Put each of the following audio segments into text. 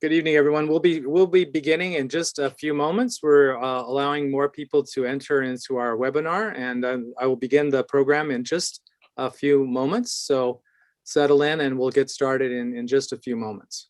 Good evening, everyone. We'll be beginning in just a few moments. We're allowing more people to enter into our webinar, and I will begin the program in just a few moments. So settle in, and we'll get started in just a few moments.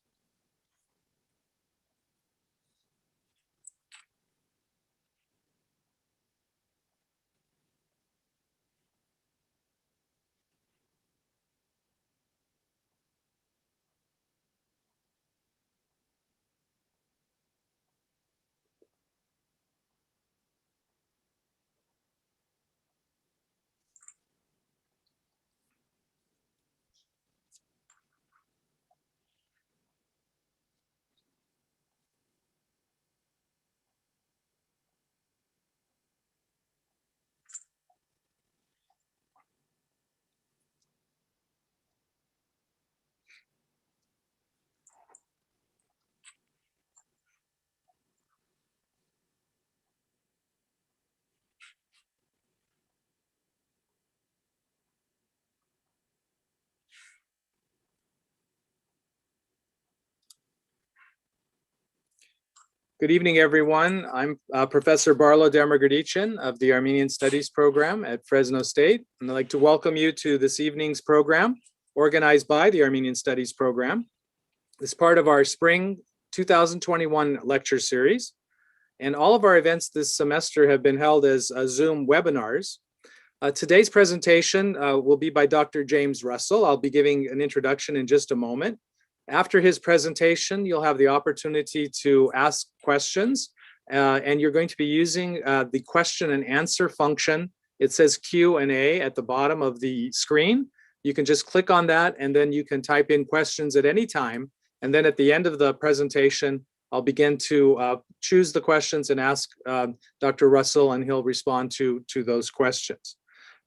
Good evening, everyone. I'm Professor Barlow Mugrdechian of the Armenian Studies program at Fresno State, and I'd like to welcome you to this evening's program organized by the Armenian Studies program. It's part of our spring 2021 lecture series, and all of our events this semester have been held as Zoom webinars. Today's presentation will be by Dr. James Russell. I'll be giving an introduction in just a moment. After his presentation, you'll have the opportunity to ask questions, and you're going to be using the question and answer function. It says Q&A at the bottom of the screen. You can just click on that, and then you can type in questions at any time. And then at the end of the presentation, I'll begin to choose the questions and ask Dr. Russell, and he'll respond to those questions.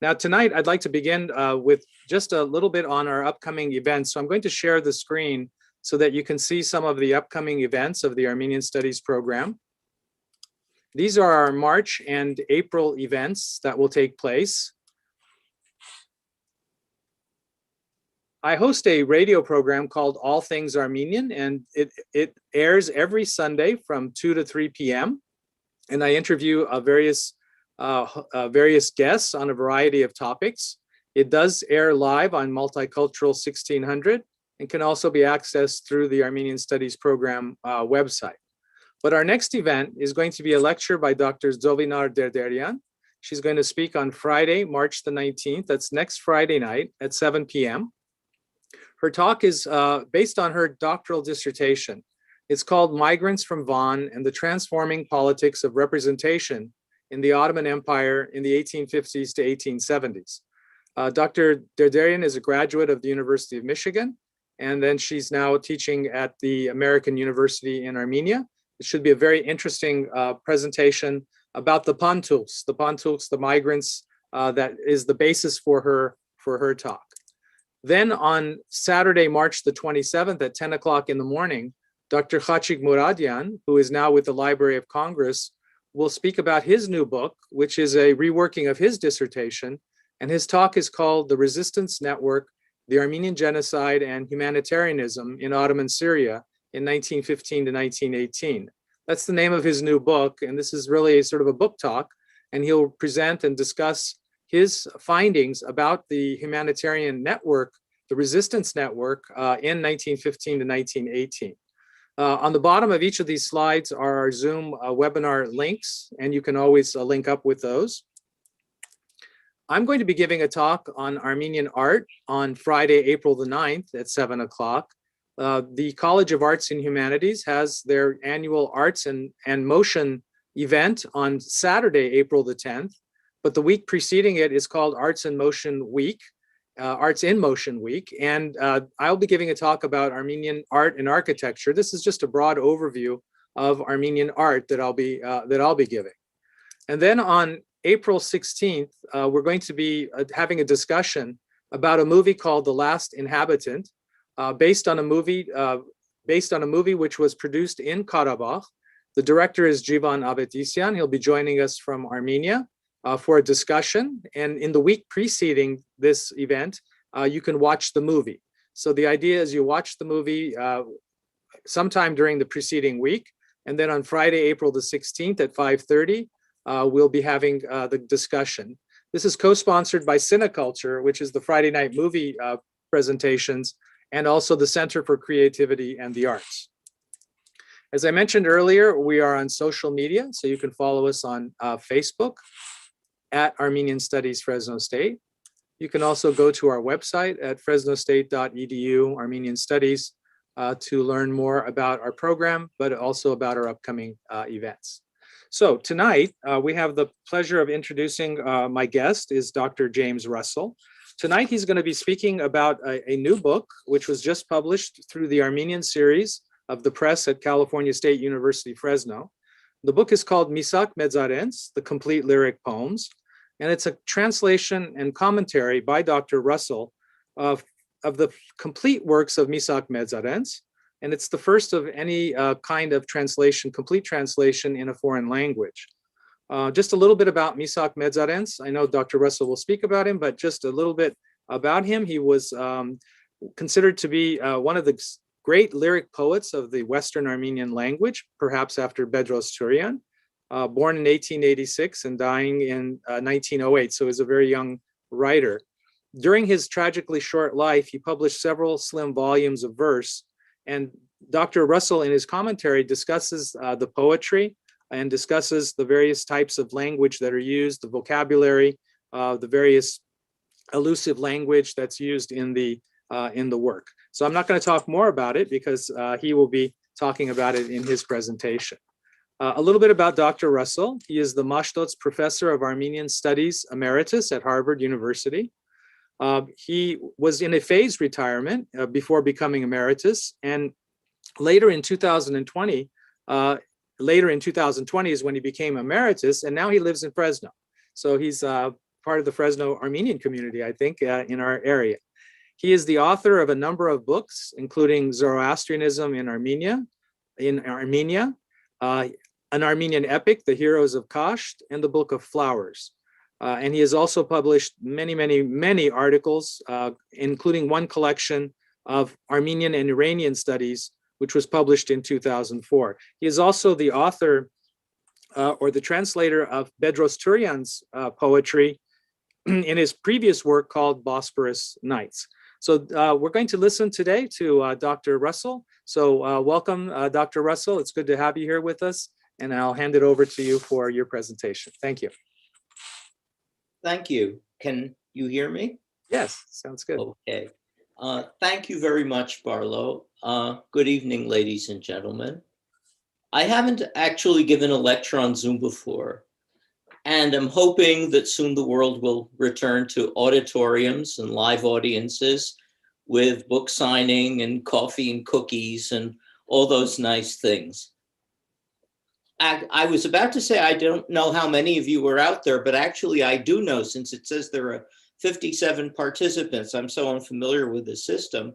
Now, tonight, I'd like to begin with just a little bit on our upcoming events. So I'm going to share the screen so that you can see some of the upcoming events of the Armenian Studies program. These are our March and April events that will take place. I host a radio program called All Things Armenian, and it airs every Sunday from 2 to 3 p.m. And I interview various guests on a variety of topics. It does air live on Multicultural 1600 and can also be accessed through the Armenian Studies program website. But our next event is going to be a lecture by Dr. Zovinar Derderian. She's going to speak on Friday, March the 19th. That's next Friday night at 7 p.m. Her talk is based on her doctoral dissertation. It's called Migrants from Van and the Transforming Politics of Representation in the Ottoman Empire in the 1850s to 1870s. Dr. Derderian is a graduate of the University of Michigan, and then she's now teaching at the American University in Armenia. It should be a very interesting presentation about the Pantuks, the migrants, that is the basis for her talk. Then on Saturday, March the 27th at 10 o'clock in the morning, Dr. Khachik Muradian, who is now with the Library of Congress, will speak about his new book, which is a reworking of his dissertation. And his talk is called The Resistance Network, the Armenian Genocide and Humanitarianism in Ottoman Syria in 1915 to 1918. That's the name of his new book. And this is really a sort of a book talk. And he'll present and discuss his findings about the humanitarian network, the resistance network in 1915 to 1918. On the bottom of each of these slides are our Zoom webinar links, and you can always link up with those. I'm going to be giving a talk on Armenian art on Friday, April the 9th at 7 o'clock. The College of Arts and Humanities has their annual Arts and Motion event on Saturday, April the 10th, but the week preceding it is called Arts in Motion Week, Arts in Motion Week, and I'll be giving a talk about Armenian art and architecture. This is just a broad overview of Armenian art that I'll be giving. And then on April 16th, we're going to be having a discussion about a movie called The Last Inhabitant, based on a movie which was produced in Karabakh. The director is Jivan Avetisyan. He'll be joining us from Armenia for a discussion. And in the week preceding this event, you can watch the movie. So the idea is you watch the movie sometime during the preceding week. And then on Friday, April the 16th at 5:30, we'll be having the discussion. This is co-sponsored by Cineculture, which is the Friday night movie presentations, and also the Center for Creativity and the Arts. As I mentioned earlier, we are on social media, so you can follow us on Facebook at Armenian Studies Fresno State. You can also go to our website at fresnostate.edu, Armenian Studies, to learn more about our program, but also about our upcoming events. So tonight, we have the pleasure of introducing my guest is Dr. James Russell. Tonight, he's going to be speaking about a new book, which was just published through the Armenian series of the press at California State University, Fresno. The book is called Misak Medzarents, The Complete Lyric Poems, and it's a translation and commentary by Dr. Russell of the complete works of Misak Medzarents, and it's the first of any kind of translation, complete translation in a foreign language. Just a little bit about Misak Medzarents. I know Dr. Russell will speak about him, but just a little bit about him. He was considered to be one of the great lyric poets of the Western Armenian language, perhaps after Bedros Turian, born in 1886 and dying in 1908, so he's a very young writer. During his tragically short life, he published several slim volumes of verse, and Dr. Russell in his commentary discusses the poetry and discusses the various types of language that are used, the vocabulary, the various elusive language that's used in the work. So I'm not going to talk more about it because he will be talking about it in his presentation. A little bit about Dr. Russell. He is the Mashtots Professor of Armenian Studies Emeritus at Harvard University. He was in a phased retirement before becoming emeritus, and later in 2020 is when he became emeritus, and now he lives in Fresno. So he's part of the Fresno Armenian community, I think, in our area. He is the author of a number of books, including Zoroastrianism in Armenia, an Armenian epic, The Heroes of Kasht, and the Book of Flowers. And he has also published many articles, including one collection of Armenian and Iranian studies, which was published in 2004. He is also the author or the translator of Bedros Turian's poetry in his previous work called Bosporus Nights. So we're going to listen today to Dr. Russell. So welcome, Dr. Russell. It's good to have you here with us, and I'll hand it over to you for your presentation. Thank you. Thank you. Can you hear me? Yes, sounds good. Okay. Thank you very much, Barlow. Good evening, ladies and gentlemen. I haven't actually given a lecture on Zoom before, and I'm hoping that soon the world will return to auditoriums and live audiences with book signing and coffee and cookies and all those nice things. I was about to say I don't know how many of you are out there, but actually I do know, since it says there are 57 participants. I'm so unfamiliar with the system,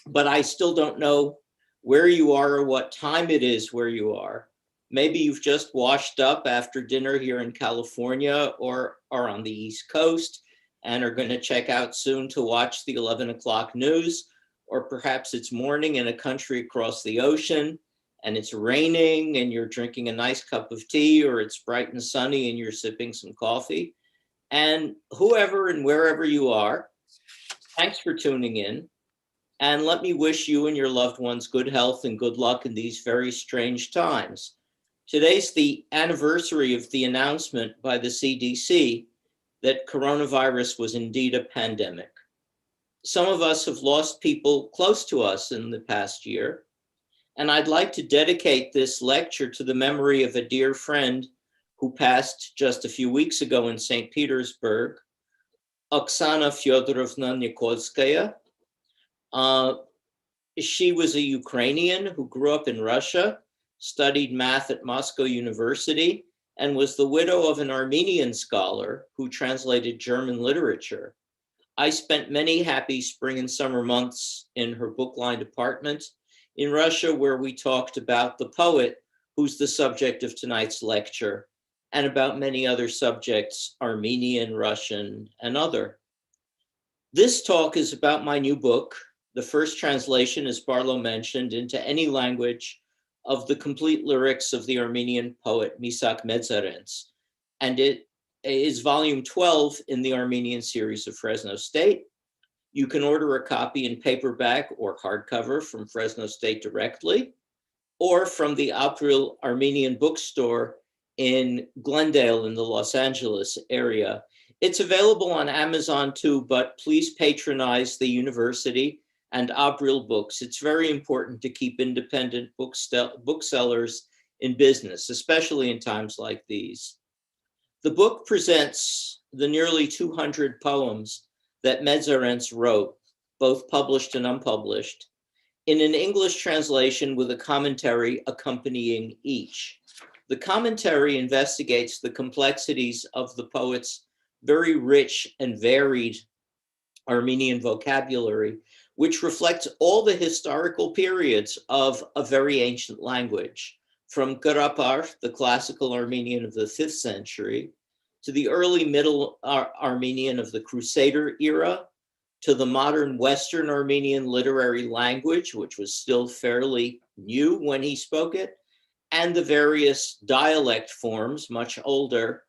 but I still don't know where you are or what time it is where you are. Maybe you've just washed up after dinner here in California or are on the East Coast and are going to check out soon to watch the 11 o'clock news, or perhaps it's morning in a country across the ocean and it's raining and you're drinking a nice cup of tea, or it's bright and sunny and you're sipping some coffee. And whoever and wherever you are, thanks for tuning in. And let me wish you and your loved ones good health and good luck in these very strange times. Today's the anniversary of the announcement by the CDC that coronavirus was indeed a pandemic. Some of us have lost people close to us in the past year, and I'd like to dedicate this lecture to the memory of a dear friend who passed just a few weeks ago in St. Petersburg, Oksana Fyodorovna Nikolskaya. She was a Ukrainian who grew up in Russia, studied math at Moscow University, and was the widow of an Armenian scholar who translated German literature. I spent many happy spring and summer months in her book-lined apartment in Russia, where we talked about the poet who's the subject of tonight's lecture, and about many other subjects, Armenian, Russian, and other. This talk is about my new book, the first translation, as Barlow mentioned, into any language of the complete lyrics of the Armenian poet Misak Medzarents. And it is volume 12 in the Armenian series of Fresno State. You can order a copy in paperback or hardcover from Fresno State directly, or from the April Armenian bookstore in Glendale in the Los Angeles area. It's available on Amazon too, but please patronize the university and April Books. It's very important to keep independent booksellers in business, especially in times like these. The book presents the nearly 200 poems that Medzarents wrote, both published and unpublished, in an English translation with a commentary accompanying each. The commentary investigates the complexities of the poet's very rich and varied Armenian vocabulary, which reflects all the historical periods of a very ancient language, from Garapar, the classical Armenian of the 5th century, to the early Middle Armenian of the Crusader era, to the modern Western Armenian literary language, which was still fairly new when he spoke it, and the various dialect forms, much older,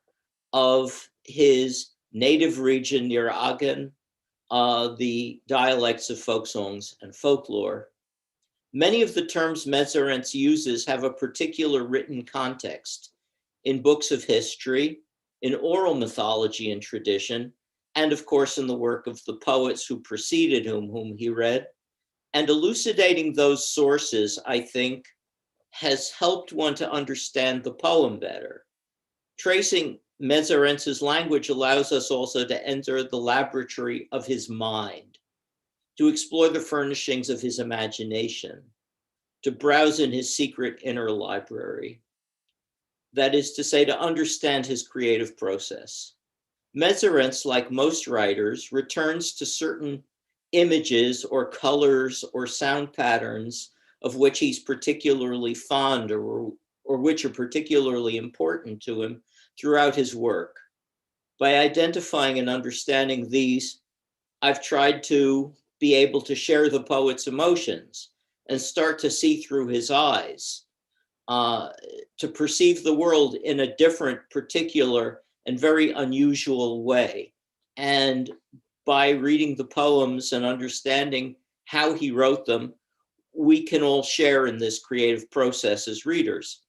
of his native region near Agen, the dialects of folk songs and folklore. Many of the terms Medzarents uses have a particular written context in books of history, in oral mythology and tradition, and of course in the work of the poets who preceded whom he read. And elucidating those sources, I think, has helped one to understand the poem better. Tracing Medzarents' language allows us also to enter the laboratory of his mind, to explore the furnishings of his imagination, to browse in his secret inner library. That is to say, to understand his creative process. Medzarents, like most writers, returns to certain images or colors or sound patterns of which he's particularly fond or which are particularly important to him throughout his work. By identifying and understanding these, I've tried to be able to share the poet's emotions and start to see through his eyes, to perceive the world in a different, particular, and very unusual way. And by reading the poems and understanding how he wrote them, we can all share in this creative process as readers.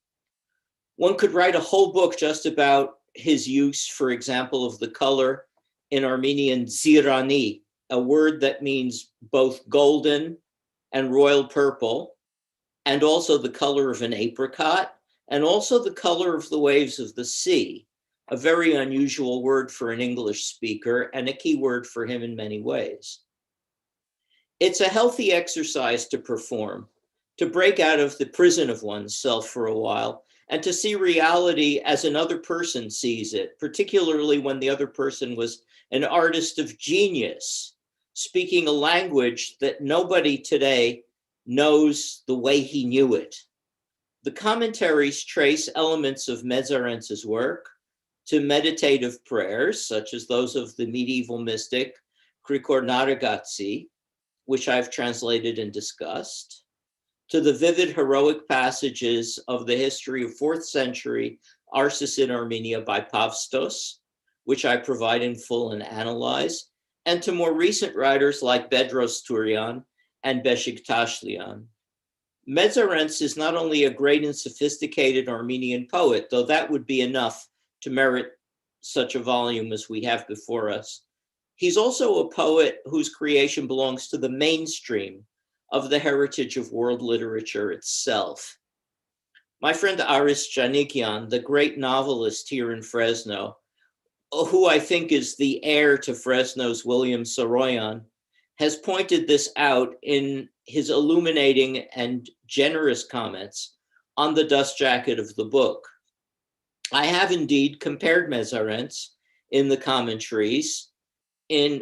One could write a whole book just about his use, for example, of the color in Armenian zirani, a word that means both golden and royal purple, and also the color of an apricot, and also the color of the waves of the sea, a very unusual word for an English speaker and a key word for him in many ways. It's a healthy exercise to perform, to break out of the prison of oneself for a while, and to see reality as another person sees it, particularly when the other person was an artist of genius, speaking a language that nobody today knows the way he knew it. The commentaries trace elements of Medzarents' work to meditative prayers, such as those of the medieval mystic Krikor Naragatsi, which I've translated and discussed, to the vivid heroic passages of the history of 4th century Arsis in Armenia by Pavstos, which I provide in full and analyze, and to more recent writers like Bedros Turian and Beşiktaşlian. Medzarents is not only a great and sophisticated Armenian poet, though that would be enough to merit such a volume as we have before us. He's also a poet whose creation belongs to the mainstream of the heritage of world literature itself. My friend Aris Janikian, the great novelist here in Fresno, who I think is the heir to Fresno's William Saroyan, has pointed this out in his illuminating and generous comments on the dust jacket of the book. I have indeed compared Medzarents in the commentaries in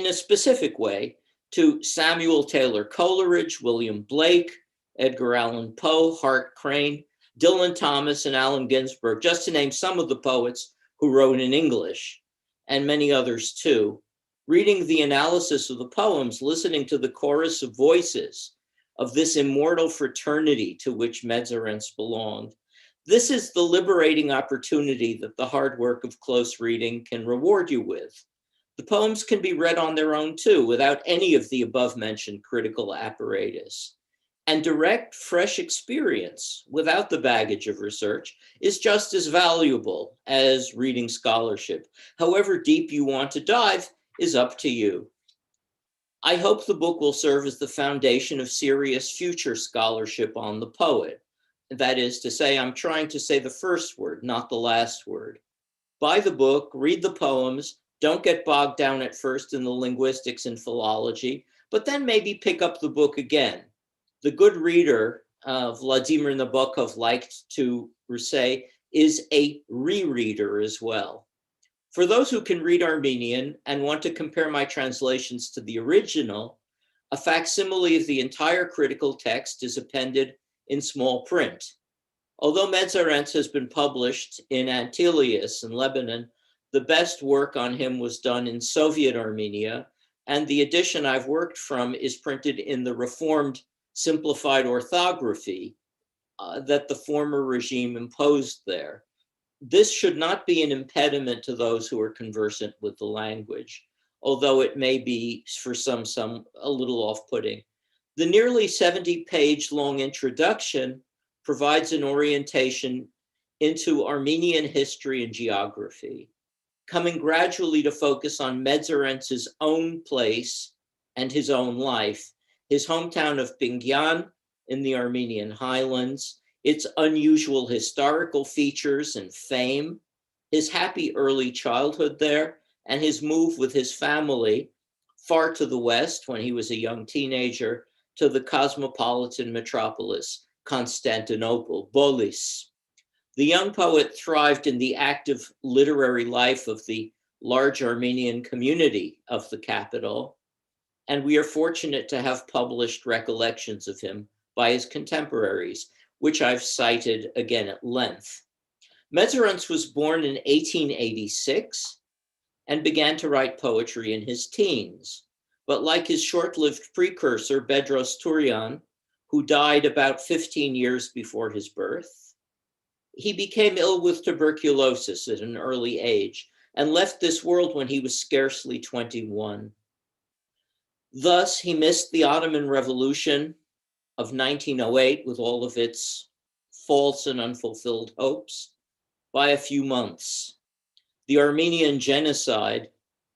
a specific way to Samuel Taylor Coleridge, William Blake, Edgar Allan Poe, Hart Crane, Dylan Thomas, and Allen Ginsberg, just to name some of the poets who wrote in English, and many others too. Reading the analysis of the poems, listening to the chorus of voices of this immortal fraternity to which Medzarents belonged, this is the liberating opportunity that the hard work of close reading can reward you with. The poems can be read on their own too, without any of the above-mentioned critical apparatus. And direct, fresh experience, without the baggage of research, is just as valuable as reading scholarship. However deep you want to dive is up to you. I hope the book will serve as the foundation of serious future scholarship on the poet. That is to say, I'm trying to say the first word, not the last word. Buy the book, read the poems, don't get bogged down at first in the linguistics and philology, but then maybe pick up the book again. The good reader, Vladimir Nabokov liked to say, is a rereader as well. For those who can read Armenian and want to compare my translations to the original, a facsimile of the entire critical text is appended in small print. Although Medzarents has been published in Antilius in Lebanon, the best work on him was done in Soviet Armenia, and the edition I've worked from is printed in the reformed simplified orthography that the former regime imposed there. This should not be an impediment to those who are conversant with the language, although it may be for some a little off-putting. The nearly 70-page long introduction provides an orientation into Armenian history and geography, coming gradually to focus on Medzarents' own place and his own life, his hometown of Bingyan in the Armenian highlands, its unusual historical features and fame, his happy early childhood there, and his move with his family far to the west when he was a young teenager to the cosmopolitan metropolis, Constantinople, Bolis. The young poet thrived in the active literary life of the large Armenian community of the capital, and we are fortunate to have published recollections of him by his contemporaries, which I've cited again at length. Medzarents was born in 1886 and began to write poetry in his teens. But like his short-lived precursor, Bedros Turian, who died about 15 years before his birth, he became ill with tuberculosis at an early age and left this world when he was scarcely 21. Thus, he missed the Ottoman Revolution of 1908 with all of its false and unfulfilled hopes by a few months, the Armenian genocide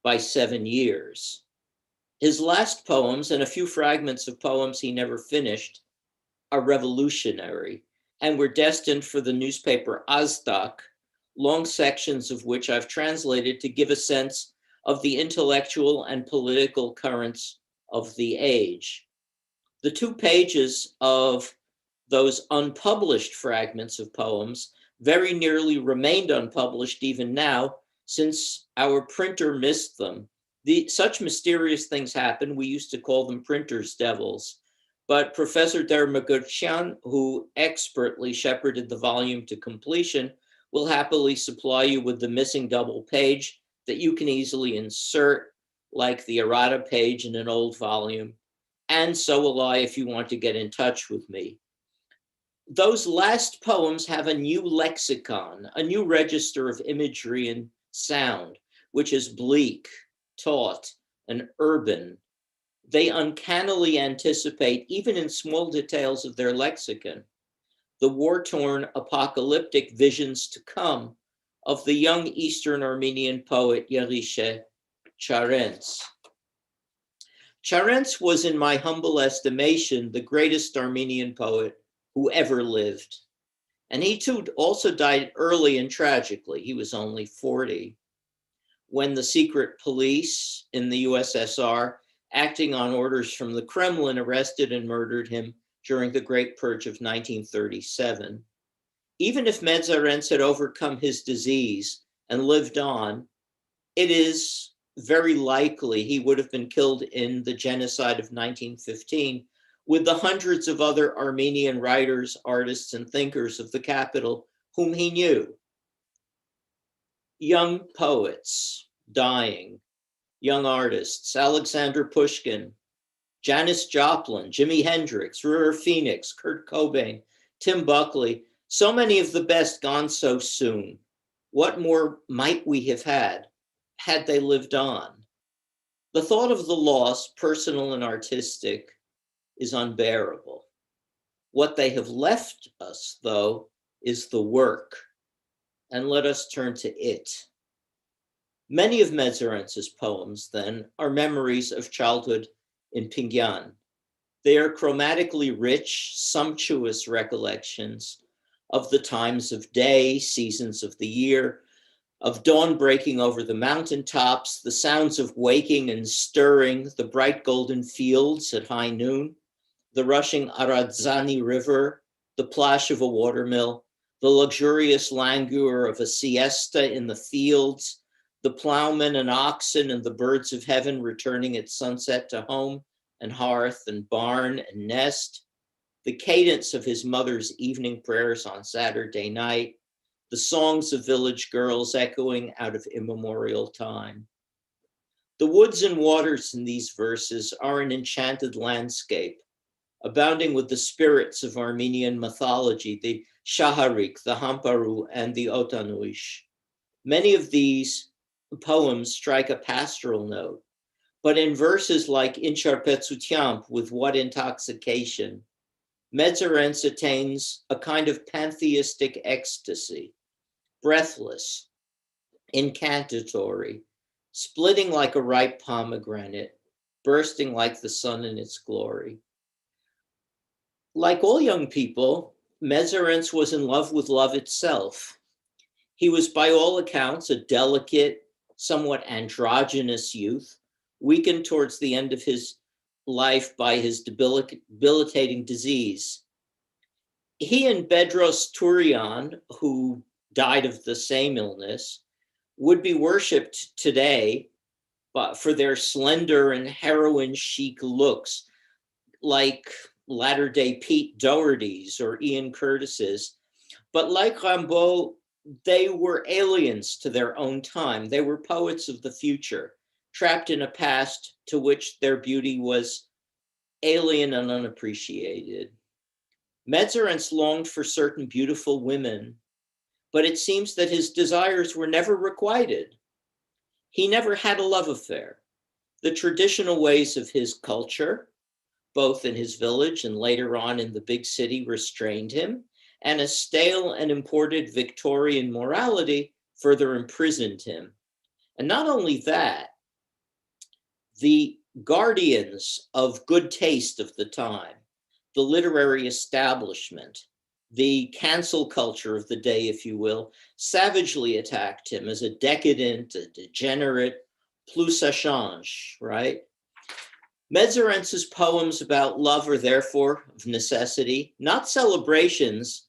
by 7 years. His last poems and a few fragments of poems he never finished are revolutionary and were destined for the newspaper Aztak, long sections of which I've translated to give a sense of the intellectual and political currents of the age. The 2 pages of those unpublished fragments of poems very nearly remained unpublished even now, since our printer missed them. Such mysterious things happen. We used to call them printer's devils. But Professor Mugrdechian, who expertly shepherded the volume to completion, will happily supply you with the missing double page that you can easily insert, like the errata page in an old volume. And so will I if you want to get in touch with me. Those last poems have a new lexicon, a new register of imagery and sound, which is bleak, taut, and urban. They uncannily anticipate, even in small details of their lexicon, the war-torn apocalyptic visions to come of the young Eastern Armenian poet Yerishe Charents. Charents was, in my humble estimation, the greatest Armenian poet who ever lived. And he too also died early and tragically. He was only 40 when the secret police in the USSR, acting on orders from the Kremlin, arrested and murdered him during the Great Purge of 1937. Even if Medzarents had overcome his disease and lived on, it is very likely he would have been killed in the genocide of 1915 with the hundreds of other Armenian writers, artists, and thinkers of the capital whom he knew. Young poets dying young artists, Alexander Pushkin, Janis Joplin, Jimi Hendrix, River Phoenix, Kurt Cobain, Tim Buckley, so many of the best gone so soon. What more might we have had they lived on? The thought of the loss, personal and artistic, is unbearable. What they have left us, though, is the work. And let us turn to it. Many of Medzarents' poems, then, are memories of childhood in Pingyan. They are chromatically rich, sumptuous recollections of the times of day, seasons of the year, of dawn breaking over the mountaintops, the sounds of waking and stirring, the bright golden fields at high noon, the rushing Aradzani River, the plash of a watermill, the luxurious languor of a siesta in the fields, the plowmen and oxen and the birds of heaven returning at sunset to home and hearth and barn and nest, the cadence of his mother's evening prayers on Saturday night, the songs of village girls echoing out of immemorial time. The woods and waters in these verses are an enchanted landscape, abounding with the spirits of Armenian mythology, the Shaharik, the Hamparu, and the Otanuish. Many of these poems strike a pastoral note, but in verses like Incharpetsutyamp, with what intoxication, Medzarents attains a kind of pantheistic ecstasy, breathless, incantatory, splitting like a ripe pomegranate, bursting like the sun in its glory. Like all young people, Medzarents was in love with love itself. He was, by all accounts, a delicate, somewhat androgynous youth, weakened towards the end of his life by his debilitating disease. He and Bedros Turian, who died of the same illness, would be worshipped today for their slender and heroin chic looks, like latter-day Pete Doherty's or Ian Curtis's. But like Rimbaud, they were aliens to their own time. They were poets of the future, trapped in a past to which their beauty was alien and unappreciated. Medzarents longed for certain beautiful women, but it seems that his desires were never requited. He never had a love affair. The traditional ways of his culture, both in his village and later on in the big city, restrained him, and a stale and imported Victorian morality further imprisoned him. And not only that, the guardians of good taste of the time, the literary establishment, the cancel culture of the day, if you will, savagely attacked him as a decadent, a degenerate, plus ça change, right? Medzarents' poems about love are therefore, of necessity, not celebrations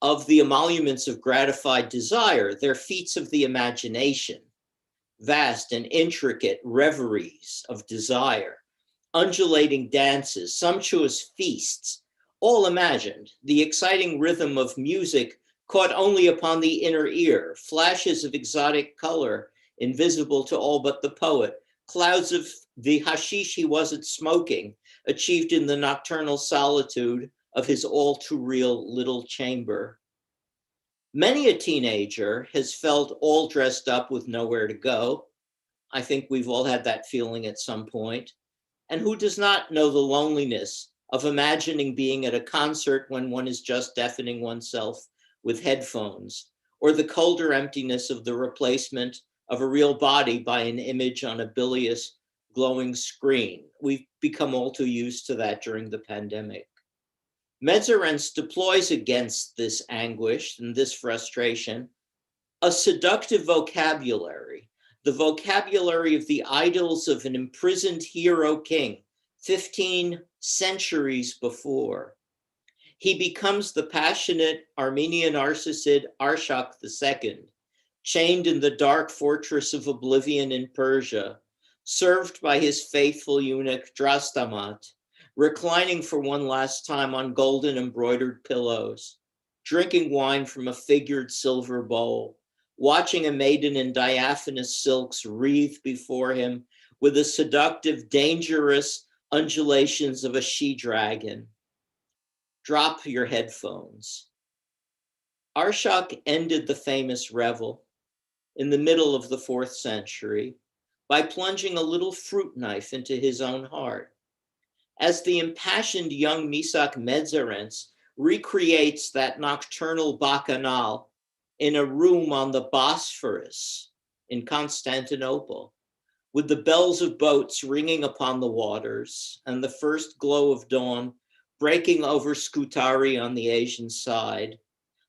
of the emoluments of gratified desire, they're feats of the imagination, vast and intricate reveries of desire, undulating dances, sumptuous feasts, all imagined, the exciting rhythm of music caught only upon the inner ear, flashes of exotic color invisible to all but the poet, clouds of the hashish he wasn't smoking, achieved in the nocturnal solitude of his all too real little chamber. Many a teenager has felt all dressed up with nowhere to go. I think we've all had that feeling at some point. And who does not know the loneliness of imagining being at a concert when one is just deafening oneself with headphones, or the colder emptiness of the replacement of a real body by an image on a bilious, glowing screen. We've become all too used to that during the pandemic. Medzarents deploys against this anguish and this frustration a seductive vocabulary, the vocabulary of the idols of an imprisoned hero king 15 centuries before. He becomes the passionate Armenian Arsacid Arshak II, chained in the dark fortress of oblivion in Persia, served by his faithful eunuch Drastamat, reclining for one last time on golden embroidered pillows, drinking wine from a figured silver bowl, watching a maiden in diaphanous silks wreathed before him with the seductive, dangerous undulations of a she-dragon. Drop your headphones. Arshak ended the famous revel in the middle of the 4th century by plunging a little fruit knife into his own heart. As the impassioned young Misak Medzarents recreates that nocturnal bacchanal in a room on the Bosphorus in Constantinople, with the bells of boats ringing upon the waters and the first glow of dawn breaking over Scutari on the Asian side.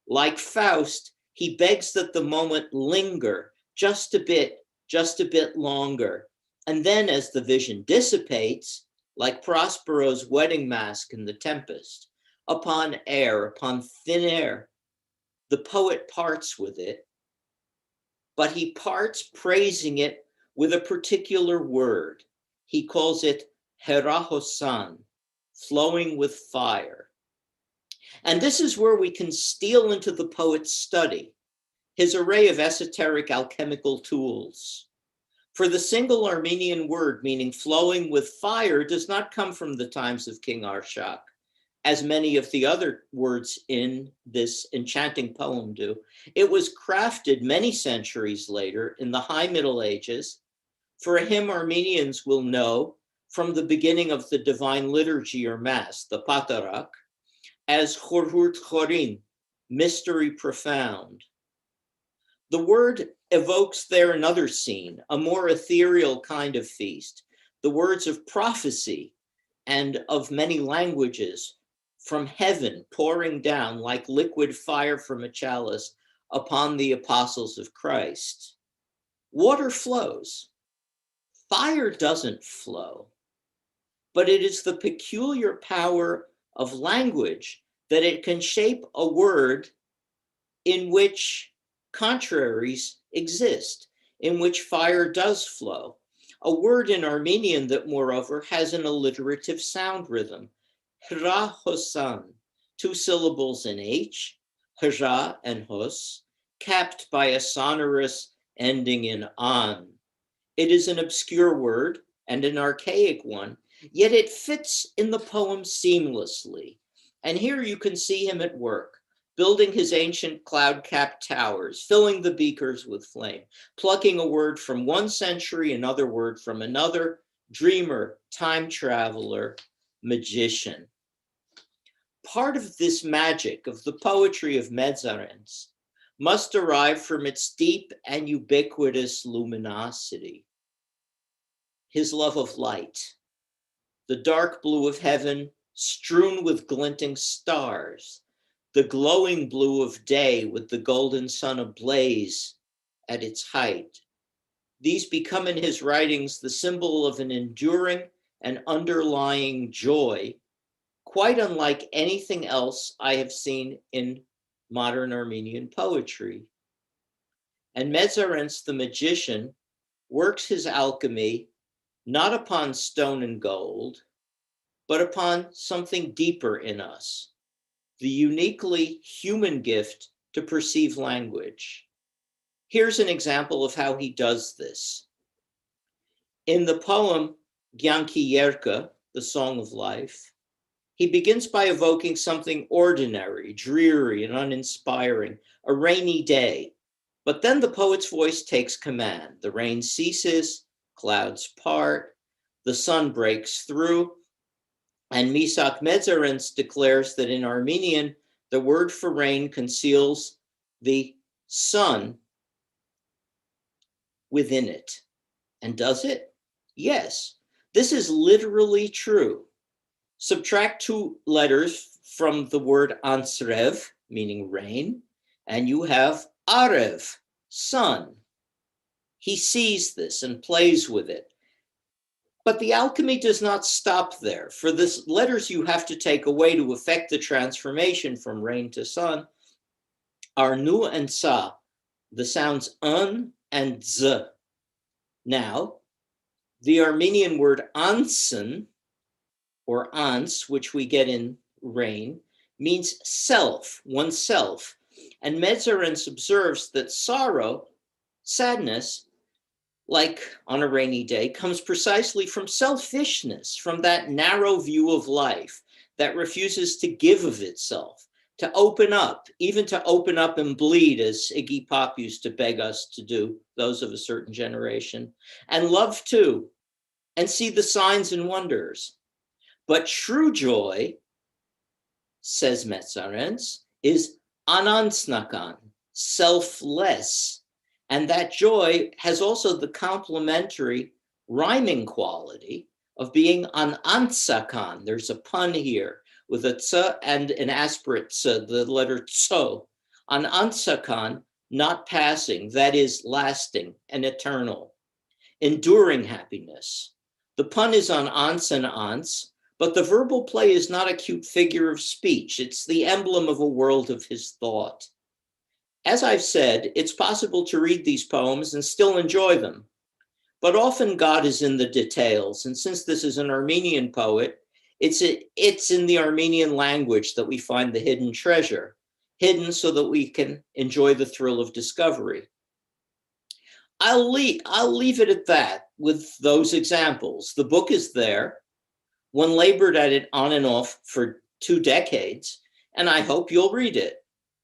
Like Faust, he begs that the moment linger just a bit longer. And then as the vision dissipates, like Prospero's wedding mask in The Tempest, upon thin air, the poet parts with it, but he parts praising it with a particular word. He calls it herahosan, flowing with fire. And this is where we can steal into the poet's study, his array of esoteric alchemical tools. For the single Armenian word meaning flowing with fire does not come from the times of King Arshak, as many of the other words in this enchanting poem do. It was crafted many centuries later in the High Middle Ages for a hymn Armenians will know from the beginning of the Divine Liturgy or Mass, the Patarak, as Chorhurt Chorin, mystery profound. The word evokes there another scene, a more ethereal kind of feast, the words of prophecy and of many languages from heaven pouring down like liquid fire from a chalice upon the apostles of Christ. Water flows. Fire doesn't flow, but it is the peculiar power of language that it can shape a word in which contraries exist, in which fire does flow. A word in Armenian that, moreover, has an alliterative sound rhythm. Hra hosan, 2 syllables in H, hra and hos, capped by a sonorous ending in an. It is an obscure word and an archaic one, yet it fits in the poem seamlessly. And here you can see him at work, building his ancient cloud-capped towers, filling the beakers with flame, plucking a word from one century, another word from another, dreamer, time traveler, magician. Part of this magic of the poetry of Medzarents must derive from its deep and ubiquitous luminosity. His love of light, the dark blue of heaven strewn with glinting stars, the glowing blue of day with the golden sun ablaze at its height. These become in his writings the symbol of an enduring and underlying joy, quite unlike anything else I have seen in modern Armenian poetry. And Medzarents, the magician, works his alchemy not upon stone and gold, but upon something deeper in us, the uniquely human gift to perceive language. Here's an example of how he does this. In the poem Gyanki Yerka, the Song of Life, he begins by evoking something ordinary, dreary, and uninspiring, a rainy day. But then the poet's voice takes command. The rain ceases, clouds part, the sun breaks through, and Misak Medzarents declares that in Armenian, the word for rain conceals the sun within it. And does it? Yes, this is literally true. Subtract 2 letters from the word ansrev, meaning rain, and you have arev, sun. He sees this and plays with it. But the alchemy does not stop there. For the letters you have to take away to effect the transformation from rain to sun are nu and sa, the sounds un and z. Now, the Armenian word ansen, or ans, which we get in rain, means self, oneself. And Medzarents observes that sorrow, sadness, like on a rainy day, comes precisely from selfishness, from that narrow view of life that refuses to give of itself, to open up, even to open up and bleed, as Iggy Pop used to beg us to do, those of a certain generation, and love too, and see the signs and wonders. But true joy, says Medzarents, is anansnakan, selfless. And that joy has also the complementary rhyming quality of being anantsakan. There's a pun here with a tsa and an aspirate tsa, the letter tso. Anantsakan, not passing, that is lasting and eternal, enduring happiness. The pun is on ans and ans, but the verbal play is not a cute figure of speech. It's the emblem of a world of his thought. As I've said, it's possible to read these poems and still enjoy them, but often God is in the details. And since this is an Armenian poet, it's in the Armenian language that we find the hidden treasure, hidden so that we can enjoy the thrill of discovery. I'll leave it at that with those examples. The book is there. One labored at it on and off for 2 decades, and I hope you'll read it.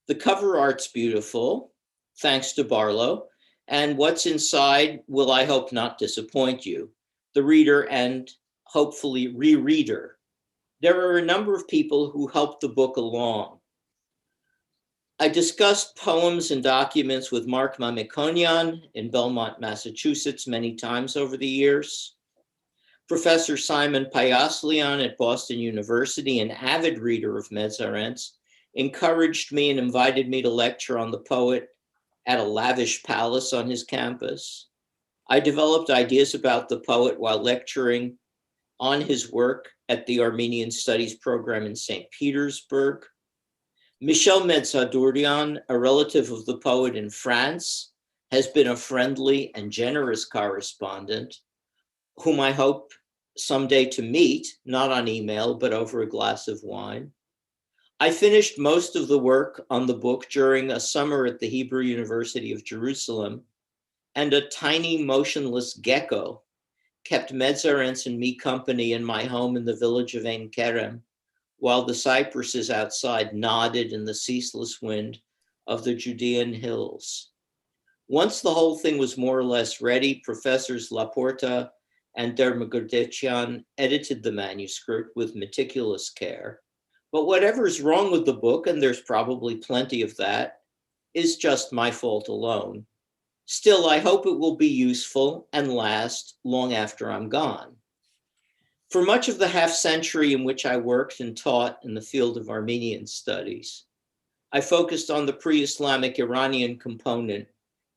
The cover art's beautiful, thanks to Barlow, and what's inside will, I hope, not disappoint you, the reader and hopefully rereader. There are a number of people who helped the book along. I discussed poems and documents with Mark Mamikonian in Belmont, Massachusetts, many times over the years. Professor Simon Payaslian at Boston University, an avid reader of Medzarents, encouraged me and invited me to lecture on the poet at a lavish palace on his campus. I developed ideas about the poet while lecturing on his work at the Armenian Studies program in St. Petersburg. Michel Medzarents, a relative of the poet in France, has been a friendly and generous correspondent, whom I hope someday to meet, not on email, but over a glass of wine. I finished most of the work on the book during a summer at the Hebrew University of Jerusalem, and a tiny motionless gecko kept Medzarents and me company in my home in the village of Ein Kerem, while the cypresses outside nodded in the ceaseless wind of the Judean hills. Once the whole thing was more or less ready, Professors Laporta and der Mugrdechian edited the manuscript with meticulous care. But whatever's wrong with the book, and there's probably plenty of that, is just my fault alone. Still, I hope it will be useful and last long after I'm gone. For much of the half century in which I worked and taught in the field of Armenian studies, I focused on the pre-Islamic Iranian component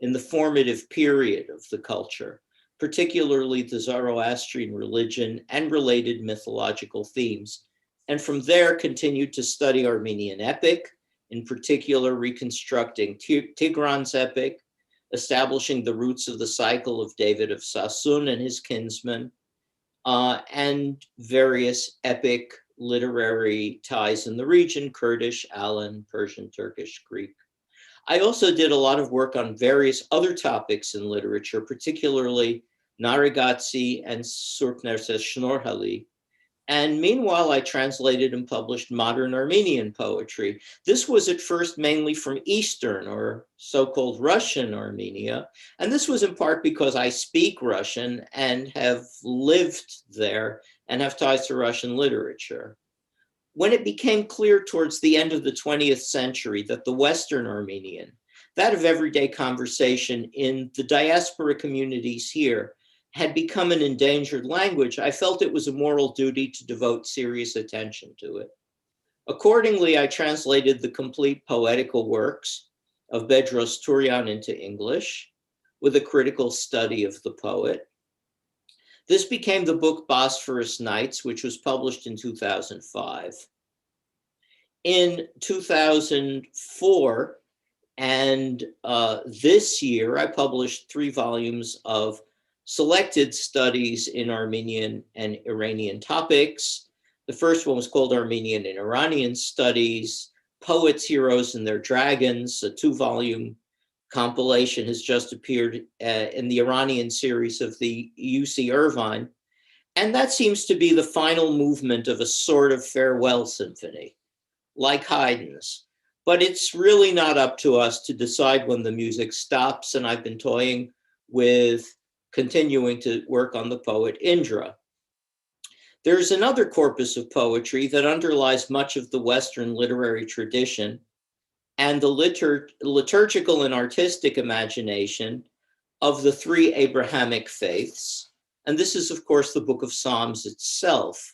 in the formative period of the culture, particularly the Zoroastrian religion and related mythological themes, and from there continued to study Armenian epic, in particular reconstructing Tigran's epic, establishing the roots of the cycle of David of Sassoon and his kinsmen, and various epic literary ties in the region, Kurdish, Alan, Persian, Turkish, Greek. I also did a lot of work on various other topics in literature, particularly Narigatsi and Surpnerses Shnorhali. And meanwhile, I translated and published modern Armenian poetry. This was at first mainly from Eastern or so-called Russian Armenia. And this was in part because I speak Russian and have lived there and have ties to Russian literature. When it became clear towards the end of the 20th century that the Western Armenian, that of everyday conversation in the diaspora communities here, had become an endangered language, I felt it was a moral duty to devote serious attention to it. Accordingly, I translated the complete poetical works of Bedros Turian into English with a critical study of the poet. This became the book Bosphorus Nights, which was published in 2005. In 2004 and this year, I published 3 volumes of selected studies in Armenian and Iranian topics. The first one was called Armenian and Iranian Studies, Poets, Heroes, and Their Dragons, a 2-volume compilation has just appeared in the Iranian series of the UC Irvine. And that seems to be the final movement of a sort of farewell symphony, like Haydn's. But it's really not up to us to decide when the music stops. And I've been toying with continuing to work on the poet Indra. There's another corpus of poetry that underlies much of the Western literary tradition and the liturgical and artistic imagination of the three Abrahamic faiths. And this is, of course, the Book of Psalms itself.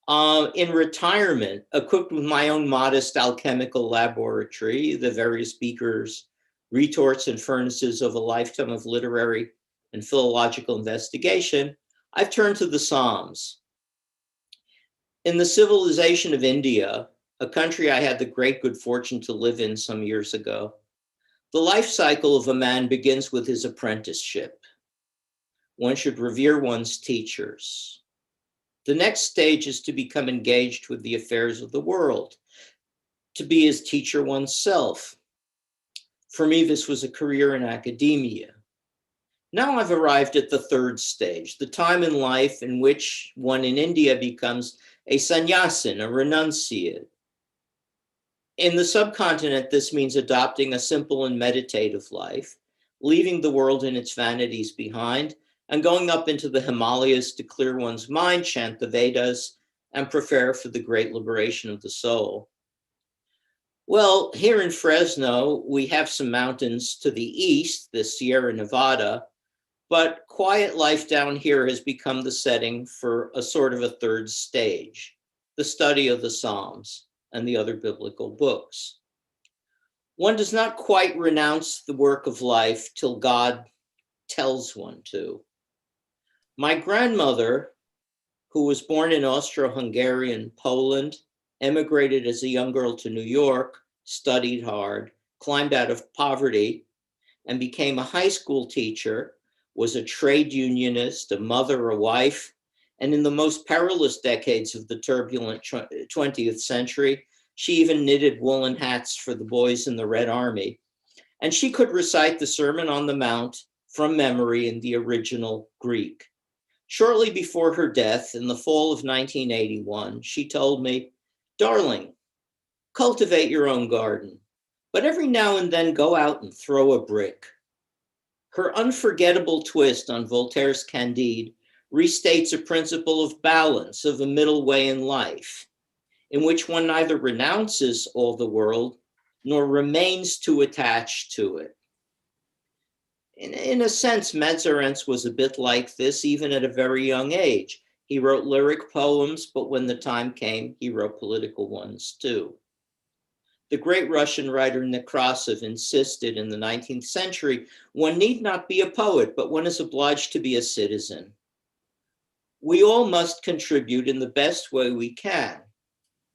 In retirement, equipped with my own modest alchemical laboratory, the various beakers, retorts, and furnaces of a lifetime of literary and philological investigation, I've turned to the Psalms. In the civilization of India, a country I had the great good fortune to live in some years ago, the life cycle of a man begins with his apprenticeship. One should revere one's teachers. The next stage is to become engaged with the affairs of the world, to be his teacher oneself. For me, this was a career in academia. Now I've arrived at the third stage, the time in life in which one in India becomes a sannyasin, a renunciate. In the subcontinent, this means adopting a simple and meditative life, leaving the world and its vanities behind, and going up into the Himalayas to clear one's mind, chant the Vedas, and prepare for the great liberation of the soul. Well, here in Fresno, we have some mountains to the east, the Sierra Nevada, but quiet life down here has become the setting for a sort of a third stage, the study of the Psalms and the other biblical books. One does not quite renounce the work of life till God tells one to. My grandmother, who was born in Austro-Hungarian Poland, emigrated as a young girl to New York, studied hard, climbed out of poverty, and became a high school teacher, was a trade unionist, a mother, a wife, and in the most perilous decades of the turbulent 20th century, she even knitted woolen hats for the boys in the Red Army. And she could recite the Sermon on the Mount from memory in the original Greek. Shortly before her death, in the fall of 1981, she told me, "Darling, cultivate your own garden, but every now and then go out and throw a brick." Her unforgettable twist on Voltaire's Candide restates a principle of balance, of a middle way in life, in which one neither renounces all the world nor remains too attached to it. In a sense, Medzarents was a bit like this, even at a very young age. He wrote lyric poems, but when the time came, he wrote political ones too. The great Russian writer Nekrasov insisted in the 19th century, one need not be a poet, but one is obliged to be a citizen. We all must contribute in the best way we can,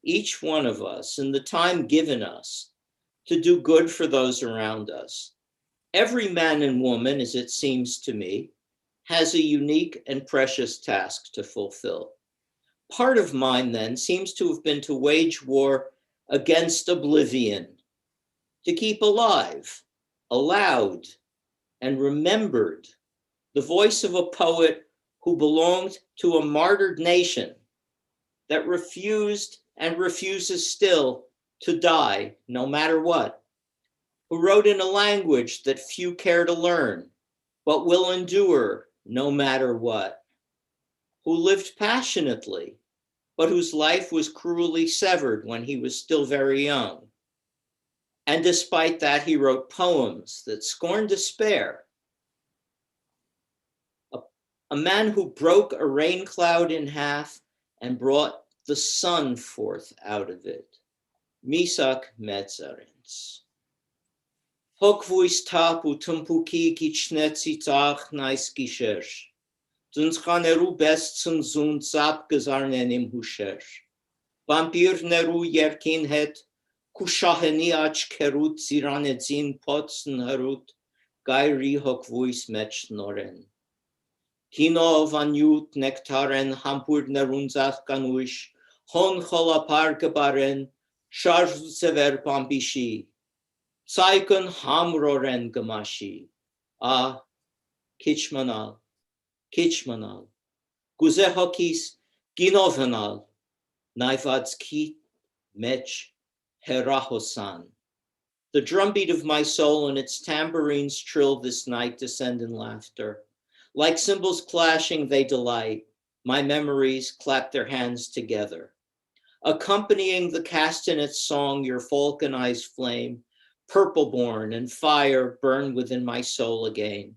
each one of us, in the time given us, to do good for those around us. Every man and woman, as it seems to me, has a unique and precious task to fulfill. Part of mine, then, seems to have been to wage war against oblivion, to keep alive, allowed, and remembered the voice of a poet who belonged to a martyred nation that refused and refuses still to die no matter what, who wrote in a language that few care to learn, but will endure no matter what, who lived passionately, but whose life was cruelly severed when he was still very young. And despite that, he wrote poems that scorn despair. A man who broke a rain cloud in half and brought the sun forth out of it. Misak Medzarents. Hokvuis tapu tumpuki kichnetsi tach nais gishesh. Dunskaneru best zun zap gazarnenim hushesh. Vampir neru yerkin het, kushaheni achkerut ziranedzin potsen harut, gairi hokvuis mech noren. Kino vanyut nektaren hampur nerunzach kanuish, hon chola parke baren, sharj sever pampishi. Saikon hamroren gamashi. Ah, kichmanal, kichmanal. Guze hokis ginovanal. Naivats ki mech herahosan. The drumbeat of my soul and its tambourines trill this night descend in laughter. Like cymbals clashing, they delight. My memories clap their hands together. Accompanying the castanet's song, your falconized flame, purple-born and fire burn within my soul again.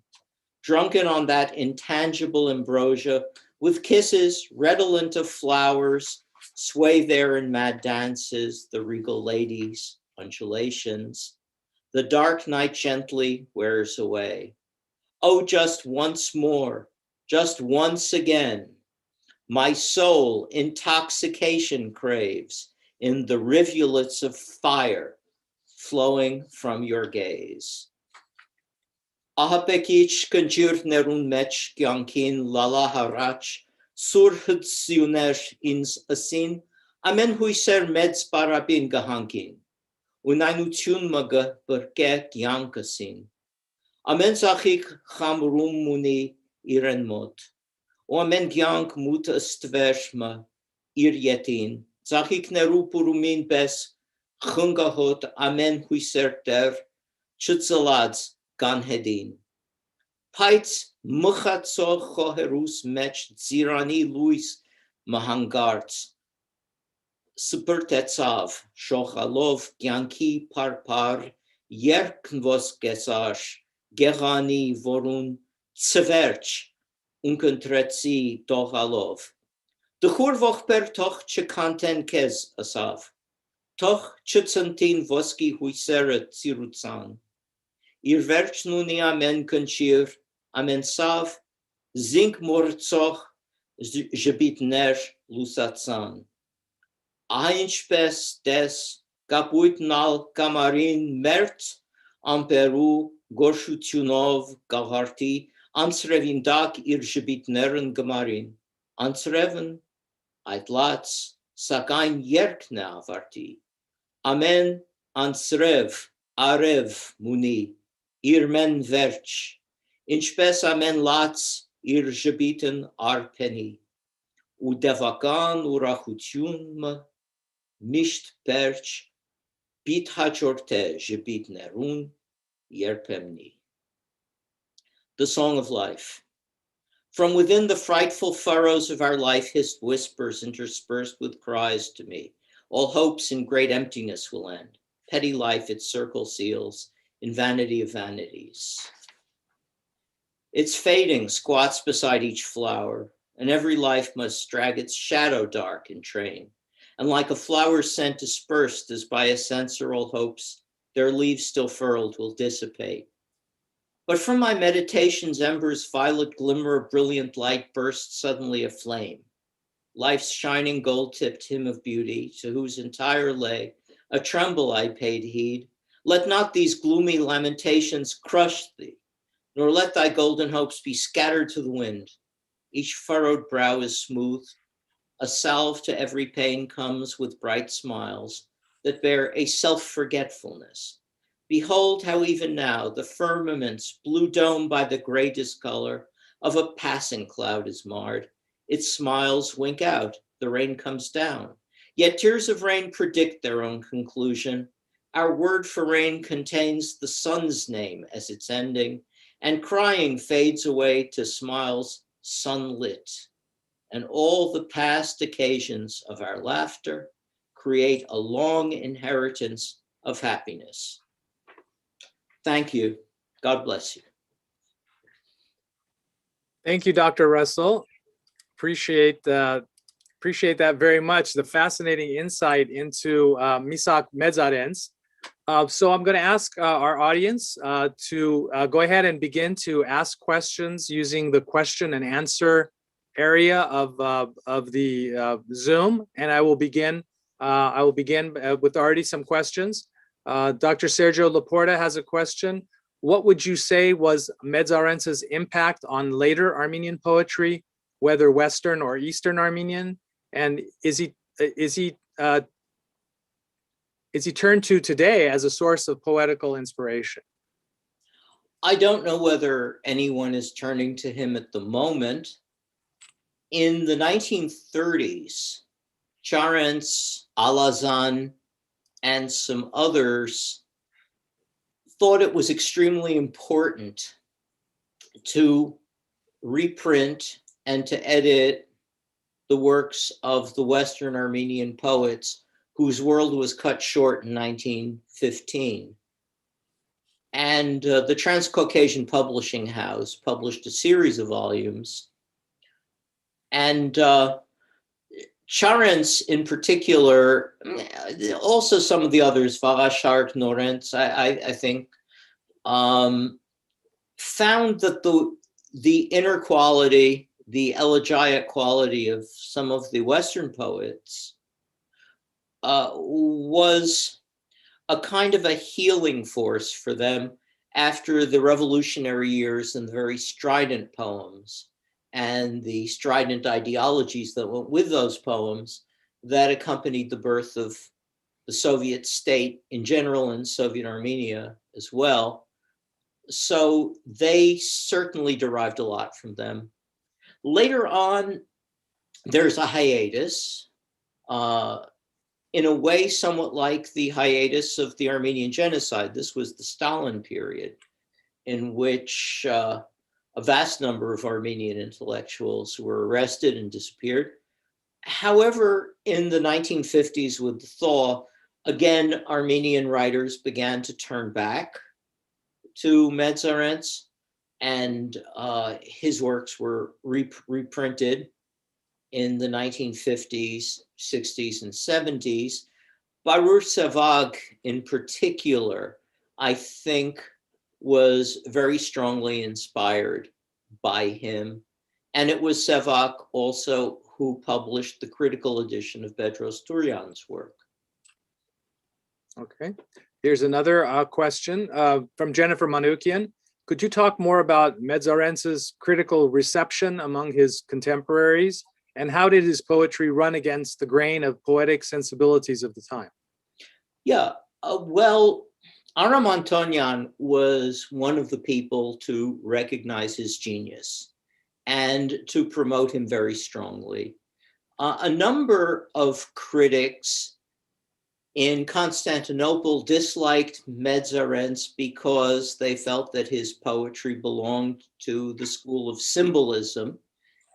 Drunken on that intangible ambrosia, with kisses redolent of flowers, sway there in mad dances, the regal ladies, undulations. The dark night gently wears away. Oh, just once more, just once again, my soul intoxication craves in the rivulets of fire flowing from your gaze. Ahapekich conjurt nerun mech gyankin lala harach surhut siunesh ins asin amen huiser meds parabin gahankin unainutun maga berke gyankasin amen zachik chamrum muni irenmot o amen gyank mut stvershma iryetin zachik neru purumin bes chungahot amen huiser der chutzalads ganhedin Paits muchatso choherus mech zirani luis mahangarts supertetsav shochalov gyanki parpar yerknvos gesash gerani vorun tseverch unkentretsi dochalov. De churvoch per toch chekanten kez asav. Toch chutsantin voski huiseret zirutsan. Ir verch nuni amen kunchir, amen sav, zink mortzoch, jebit ner lusatsan. Einspes des, kapuit nal kamarin mert, amperu, gorshutunov, gaharti, ansrevin dak ir jebit neren gamarin. Ansreven, aitlats, sakain yerkna avarti. Amen, ansrev, arev, muni. Irmen verch, inspes amen lats, ir jebiten arpeni, u devakan urachutyun, misht perch, bit hachorte jebit nerun, yerpemni. The Song of Life. From within the frightful furrows of our life hissed whispers interspersed with cries to me. All hopes in great emptiness will end. Petty life its circle seals, in vanity of vanities. Its fading squats beside each flower, and every life must drag its shadow dark in train. And like a flower scent dispersed as by a censer, all hopes, their leaves still furled, will dissipate. But from my meditation's embers, violet glimmer of brilliant light burst suddenly aflame. Life's shining gold-tipped hymn of beauty, to whose entire lay, a tremble I paid heed. Let not these gloomy lamentations crush thee, nor let thy golden hopes be scattered to the wind. Each furrowed brow is smooth. A salve to every pain comes with bright smiles that bear a self-forgetfulness. Behold how even now the firmament's blue dome by the gray discolor of a passing cloud is marred. Its smiles wink out, the rain comes down. Yet tears of rain predict their own conclusion. Our word for rain contains the sun's name as its ending, and crying fades away to smiles sunlit. And all the past occasions of our laughter create a long inheritance of happiness. Thank you. God bless you. Thank you, Dr. Russell. Appreciate that very much. The fascinating insight into Misak Medzarents. So I'm going to ask our audience to go ahead and begin to ask questions using the question and answer area of the Zoom, and I will begin with already some questions. Dr. Sergio Laporta has a question. What would you say was Medzarents' impact on later Armenian poetry, whether Western or Eastern Armenian? And is he is he turned to today as a source of poetical inspiration? I don't know whether anyone is turning to him at the moment. In the 1930s, Charents, Alazan, and some others thought it was extremely important to reprint and to edit the works of the Western Armenian poets whose world was cut short in 1915. And the Transcaucasian Publishing House published a series of volumes. And Charents in particular, also some of the others, Varashart, Norents, I think, found that the inner quality, the elegiac quality of some of the Western poets was a kind of a healing force for them after the revolutionary years and the very strident poems and the strident ideologies that went with those poems that accompanied the birth of the Soviet state in general and Soviet Armenia as well. So they certainly derived a lot from them. Later on, there's a hiatus, in a way somewhat like the hiatus of the Armenian genocide. This was the Stalin period in which a vast number of Armenian intellectuals were arrested and disappeared. However, in the 1950s with the thaw, again, Armenian writers began to turn back to Medzarents, and his works were reprinted in the 1950s, 60s, and 70s. Baruch Sevag, in particular, I think was very strongly inspired by him. And it was Sevag also who published the critical edition of Bedros Turyan's work. Okay. Here's another question from Jennifer Manukian. Could you talk more about Medzarents' critical reception among his contemporaries, and how did his poetry run against the grain of poetic sensibilities of the time? Yeah, well, Aram Antonyan was one of the people to recognize his genius and to promote him very strongly. A number of critics in Constantinople disliked Medzarents because they felt that his poetry belonged to the school of symbolism,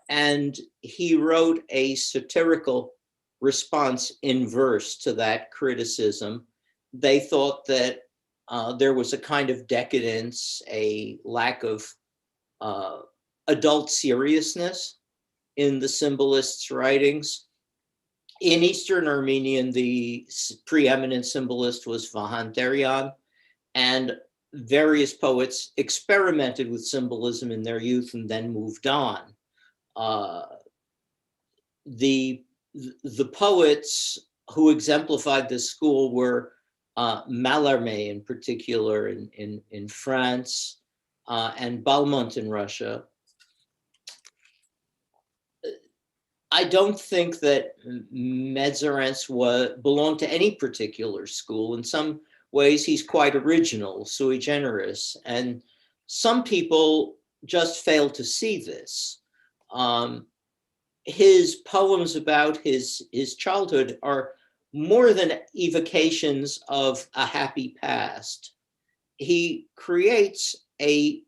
and he wrote a satirical response in verse to that criticism. They thought that there was a kind of decadence, a lack of adult seriousness in the symbolists' writings. In Eastern Armenian, the preeminent symbolist was Vahan Teryan, and various poets experimented with symbolism in their youth and then moved on. The poets who exemplified this school were Mallarmé in particular in France, and Balmont in Russia. I don't think that Medzarents belonged to any particular school. In some ways, he's quite original, sui generis, and some people just fail to see this. His poems about his childhood are more than evocations of a happy past. He creates a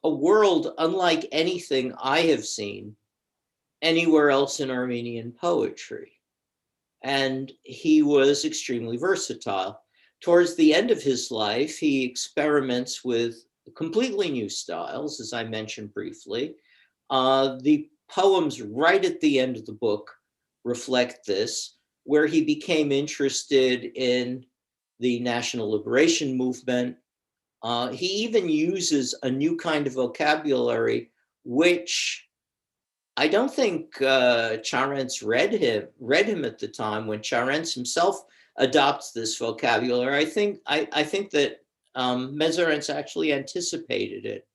world unlike anything I have seen anywhere else in Armenian poetry. And he was extremely versatile. Towards the end of his life, he experiments with completely new styles, as I mentioned briefly. The poems right at the end of the book reflect this, where he became interested in the national liberation movement. He even uses a new kind of vocabulary, which I don't think Charents read him at the time. When Charents himself adopts this vocabulary, I think that Medzarents actually anticipated it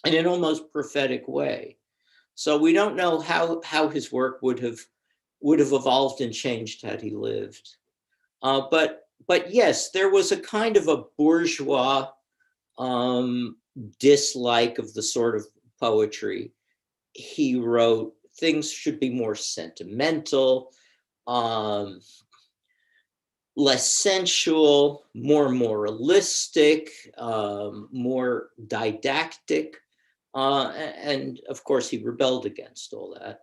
in an almost prophetic way. So we don't know how his work would have evolved and changed had he lived. But yes, there was a kind of a bourgeois dislike of the sort of poetry he wrote. Things should be more sentimental, less sensual, more moralistic, more didactic. And of course, he rebelled against all that.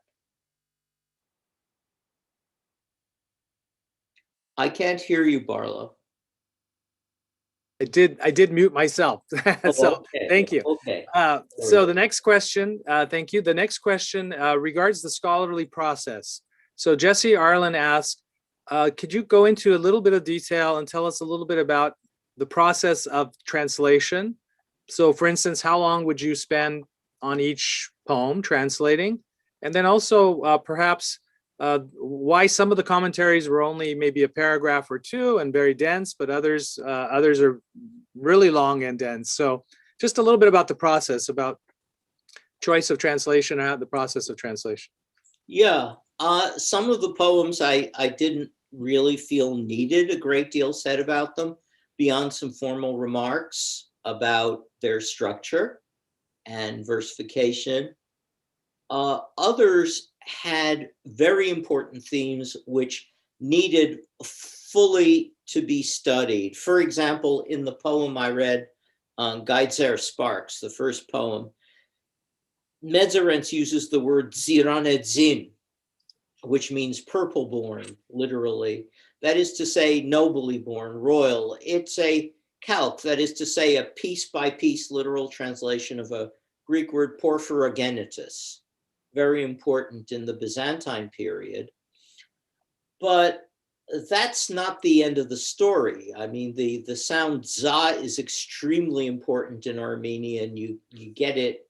I can't hear you, Barlow. I did mute myself. So Okay. thank you. Okay. So the next question, thank you. The next question regards the scholarly process. So Jesse Arlen asked, could you go into a little bit of detail and tell us a little bit about the process of translation? So for instance, how long would you spend on each poem translating? And then also perhaps why some of the commentaries were only maybe a paragraph or two and very dense, but others are really long and dense. So just a little bit about the process, about choice of translation and the process of translation. Yeah, some of the poems I didn't really feel needed a great deal said about them beyond some formal remarks about their structure and versification. Others had very important themes which needed fully to be studied. For example, in the poem I read, Geitzer Sparks, the first poem, Medzarents uses the word Ziranedzin, which means purple born, literally. That is to say, nobly born, royal. It's a calque, that is to say, a piece by piece literal translation of a Greek word porphyrogenitus, very important in the Byzantine period. But that's not the end of the story. I mean, the sound za is extremely important in Armenian. You get it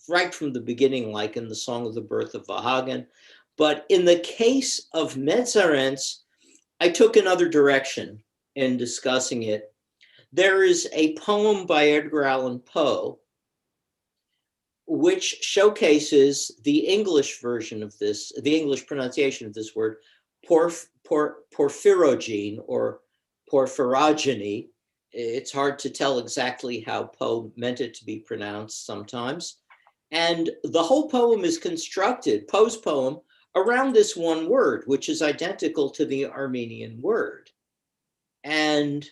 right from the beginning, like in the Song of the Birth of Vahagan. But in the case of Medzarents, I took another direction in discussing it. There is a poem by Edgar Allan Poe which showcases the English version of this, the English pronunciation of this word, porphyrogene or porphyrogeny. It's hard to tell exactly how Poe meant it to be pronounced sometimes. And the whole poem is constructed, Poe's poem, around this one word, which is identical to the Armenian word. And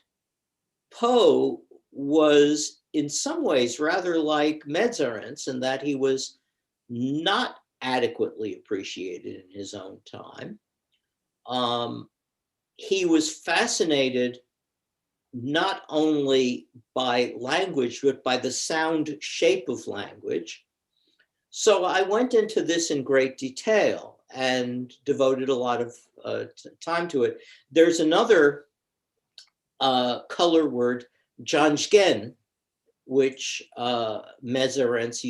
Poe was in some ways rather like Medzarents in that he was not adequately appreciated in his own time. He was fascinated not only by language, but by the sound shape of language. So I went into this in great detail and devoted a lot of time to it. There's another color word, janjgen, which Medzarents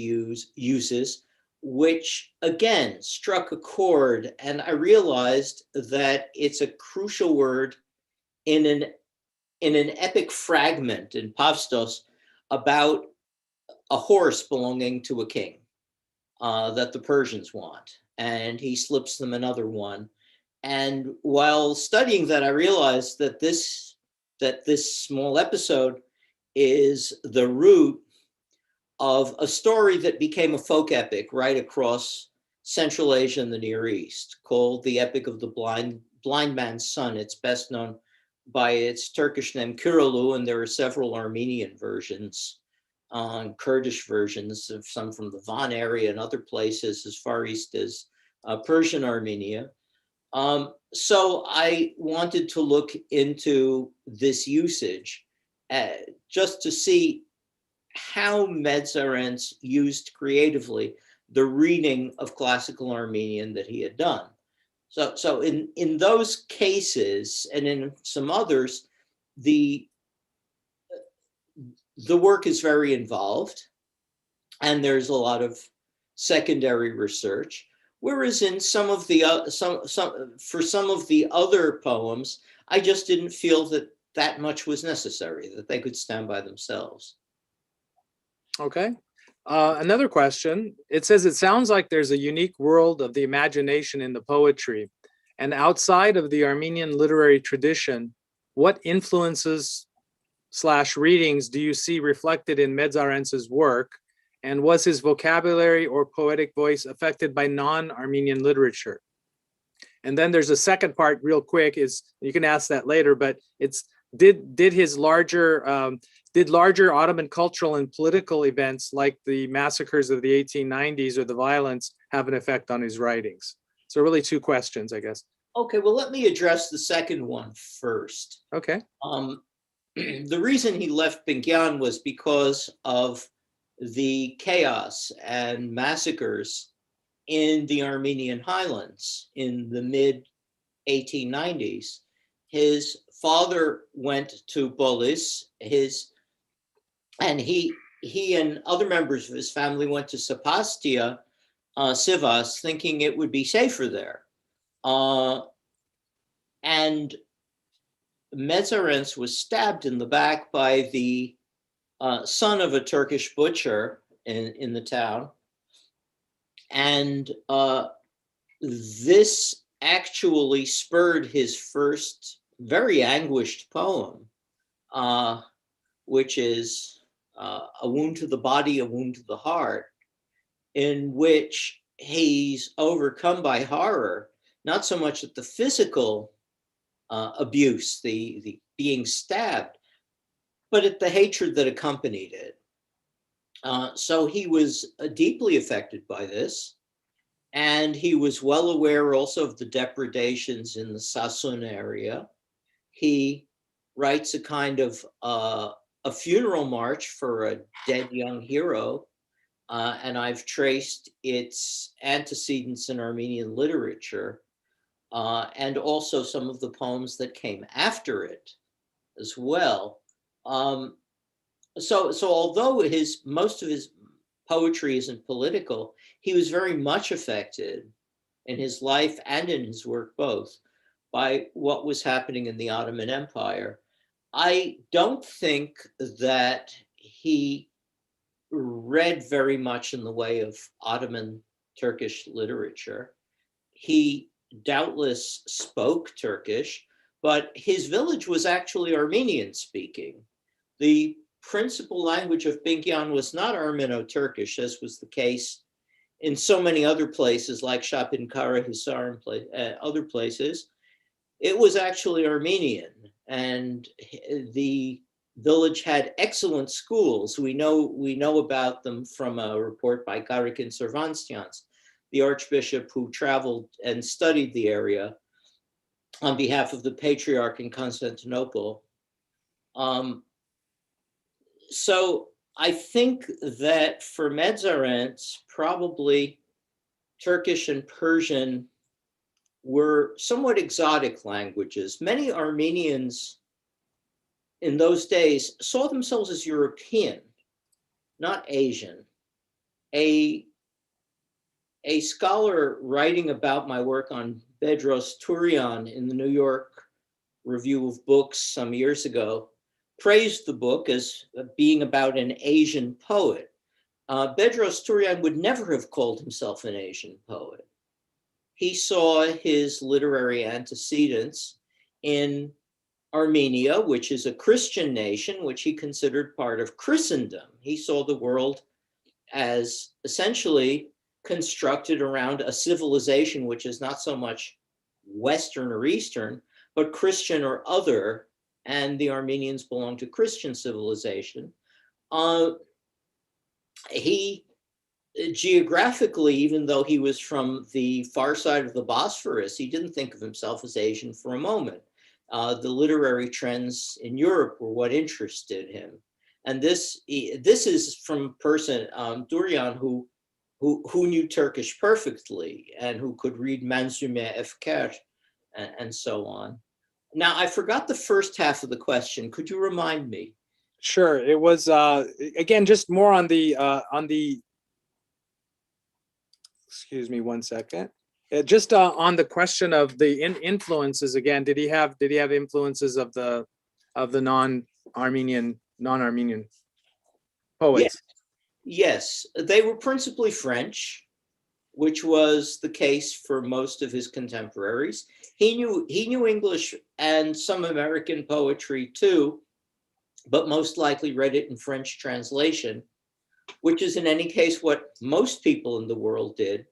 uses, which again struck a chord, and I realized that it's a crucial word in an epic fragment in Pavstos about a horse belonging to a king that the Persians want, and he slips them another one. And while studying that, I realized that this small episode is the root of a story that became a folk epic right across Central Asia and the Near East, called the Epic of the Blind Man's Son. It's best known by its Turkish name Kürülü, and there are several Armenian versions, Kurdish versions, of some from the Van area and other places as far east as Persian Armenia. So I wanted to look into this usage just to see how Medzarents used creatively the reading of classical Armenian that he had done. So in those cases and in some others, the work is very involved and there's a lot of secondary research. Whereas in some of the other poems, I just didn't feel that much was necessary, that they could stand by themselves. Okay. Another question. It says, it sounds like there's a unique world of the imagination in the poetry, and outside of the Armenian literary tradition, what influences / readings do you see reflected in Medzarents' work? And was his vocabulary or poetic voice affected by non-Armenian literature? And then there's a second part real quick, is you can ask that later, but it's did larger Ottoman cultural and political events like the massacres of the 1890s or the violence have an effect on his writings? So really two questions, I guess. Okay, well, let me address the second one first. Okay. The reason he left Bingyan was because of the chaos and massacres in the Armenian highlands in the mid 1890s. His father went to Bolis, and he and other members of his family went to Sapastia, Sivas, thinking it would be safer there. And Medzarents was stabbed in the back by the son of a Turkish butcher in the town. And this actually spurred his first very anguished poem, which is A Wound to the Body, A Wound to the Heart, in which he's overcome by horror, not so much at the physical abuse, the being stabbed, but at the hatred that accompanied it. So he was deeply affected by this, and he was well aware also of the depredations in the Sassoon area. He writes a kind of a funeral march for a dead young hero, and I've traced its antecedents in Armenian literature, and also some of the poems that came after it as well. So although most of his poetry isn't political, he was very much affected in his life and in his work both by what was happening in the Ottoman Empire. I don't think that he read very much in the way of Ottoman Turkish literature. He doubtless spoke Turkish, but his village was actually Armenian speaking. The principal language of Bingyan was not Armeno-Turkish, as was the case in so many other places like Shapinkara, Hisar, and other places. It was actually Armenian, and the village had excellent schools. We know about them from a report by Garikin Servanstians, the archbishop who traveled and studied the area on behalf of the patriarch in Constantinople. So I think that for Medzarents, probably Turkish and Persian were somewhat exotic languages. Many Armenians in those days saw themselves as European, not Asian. A scholar writing about my work on Bedros Turian in the New York Review of Books some years ago praised the book as being about an Asian poet. Bedros Turian would never have called himself an Asian poet. He saw his literary antecedents in Armenia, which is a Christian nation, which he considered part of Christendom. He saw the world as essentially constructed around a civilization which is not so much Western or Eastern, but Christian or other, and the Armenians belong to Christian civilization. He geographically, even though he was from the far side of the Bosphorus, he didn't think of himself as Asian for a moment. The literary trends in Europe were what interested him. And this is from a person, Durian, who knew Turkish perfectly and who could read Manzume Efker and so on. Now, I forgot the first half of the question. Could you remind me? Sure. It was, again, just more on the, excuse me one second. Just on the question of the influences again, did he have influences of the non-Armenian poets? Yes, they were principally French. which was the case for most of his contemporaries. He knew English and some American poetry too, but most likely read it in French translation, which is in any case what most people in the world did.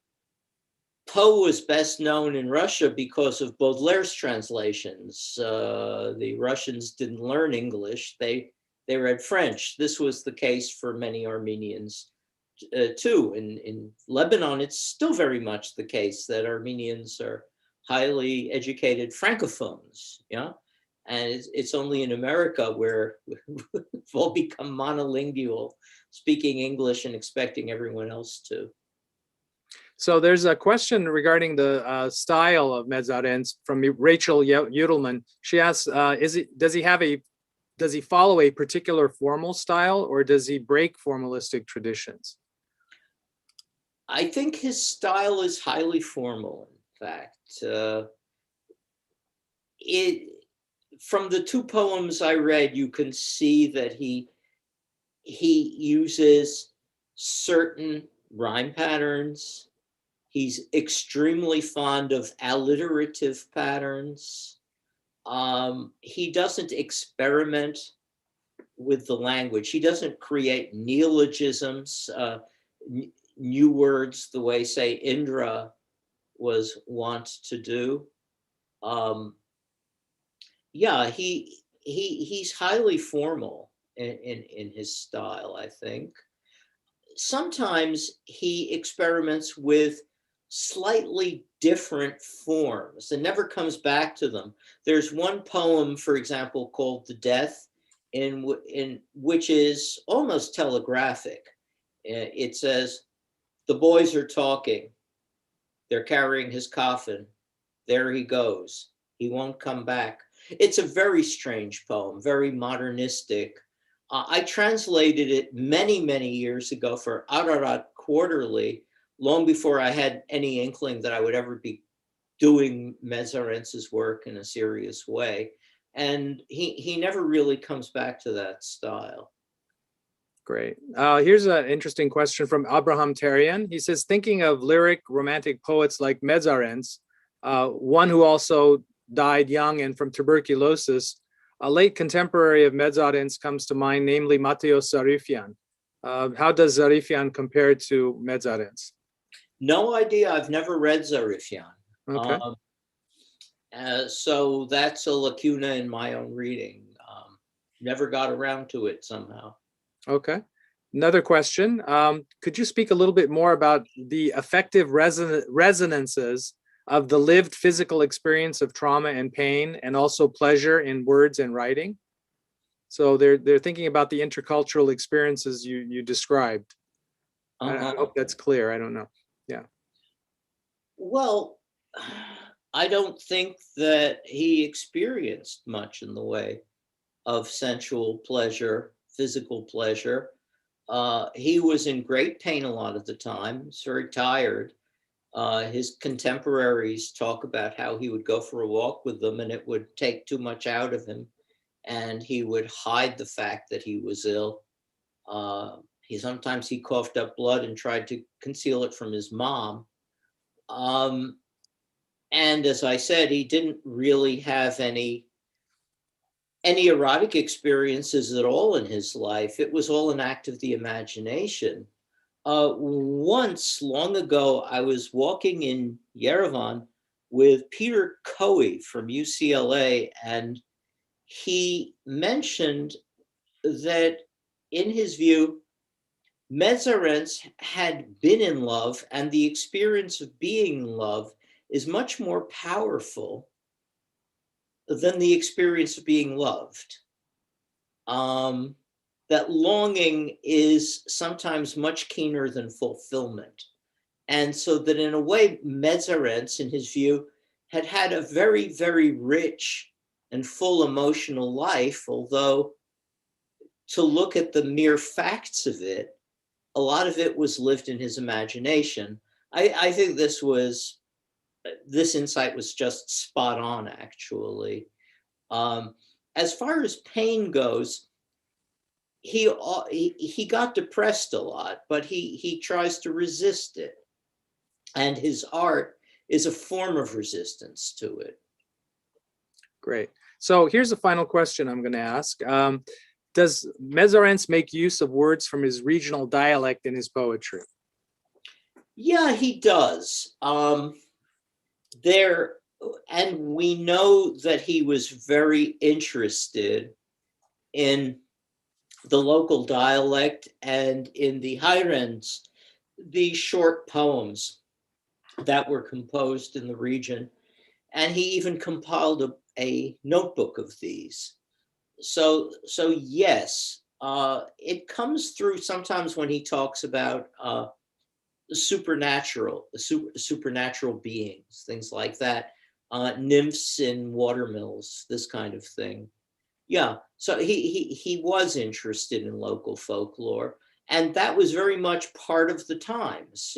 Poe was best known in Russia because of Baudelaire's translations. The Russians didn't learn English, they read French. This was the case for many Armenians too. In Lebanon, it's still very much the case that Armenians are highly educated Francophones, yeah? And it's only in America where we've all become monolingual, speaking English and expecting everyone else to. So there's a question regarding the style of Medzarents from Rachel Udelman. She asks, does he follow a particular formal style, or does he break formalistic traditions? I think his style is highly formal, in fact. From the two poems I read, you can see that he uses certain rhyme patterns. He's extremely fond of alliterative patterns. He doesn't experiment with the language. He doesn't create neologisms, new words, the way, say, Indra was wont to do. Yeah, he's highly formal in his style, I think. Sometimes he experiments with slightly different forms and never comes back to them. There's one poem, for example, called The Death, in which is almost telegraphic. It says, the boys are talking. They're carrying his coffin. There he goes. He won't come back. It's a very strange poem, very modernistic. I translated it many, many years ago for Ararat Quarterly, long before I had any inkling that I would ever be doing Medzarents' work in a serious way. And he never really comes back to that style. Great. Here's an interesting question from Abraham Tarian. He says, thinking of lyric romantic poets like Medzarents, one who also died young and from tuberculosis, a late contemporary of Medzarents comes to mind, namely Mateos Zarifian. How does Zarifian compare to Medzarents? No idea. I've never read Zarifian. Okay. So that's a lacuna in my own reading. Never got around to it somehow. Okay. Another question. Could you speak a little bit more about the effective resonances of the lived physical experience of trauma and pain, and also pleasure in words and writing? So they're thinking about the intercultural experiences you described. I hope that's clear. I don't know. Yeah. Well, I don't think that he experienced much in the way of sensual pleasure, physical pleasure. He was in great pain a lot of the time. He's very tired. His contemporaries talk about how he would go for a walk with them and it would take too much out of him, and he would hide the fact that he was ill. Sometimes he coughed up blood and tried to conceal it from his mom. And as I said, he didn't really have any erotic experiences at all in his life. It was all an act of the imagination. Once, long ago, I was walking in Yerevan with Peter Coey from UCLA, and he mentioned that, in his view, Medzarents had been in love, and the experience of being in love is much more powerful than the experience of being loved. That longing is sometimes much keener than fulfillment. And so that in a way, Medzarents, in his view, had had a very, very rich and full emotional life, although to look at the mere facts of it, a lot of it was lived in his imagination. I think this insight was just spot on, actually. As far as pain goes, he got depressed a lot, but he tries to resist it. and his art is a form of resistance to it. Great. So here's a final question I'm going to ask. Does Medzarents make use of words from his regional dialect in his poetry? Yeah, he does. And we know that he was very interested in the local dialect and in the Hairens, the short poems that were composed in the region. And he even compiled a notebook of these. So yes, it comes through sometimes when he talks about supernatural beings, things like that, nymphs in watermills, this kind of thing. Yeah, so he was interested in local folklore, and that was very much part of the times.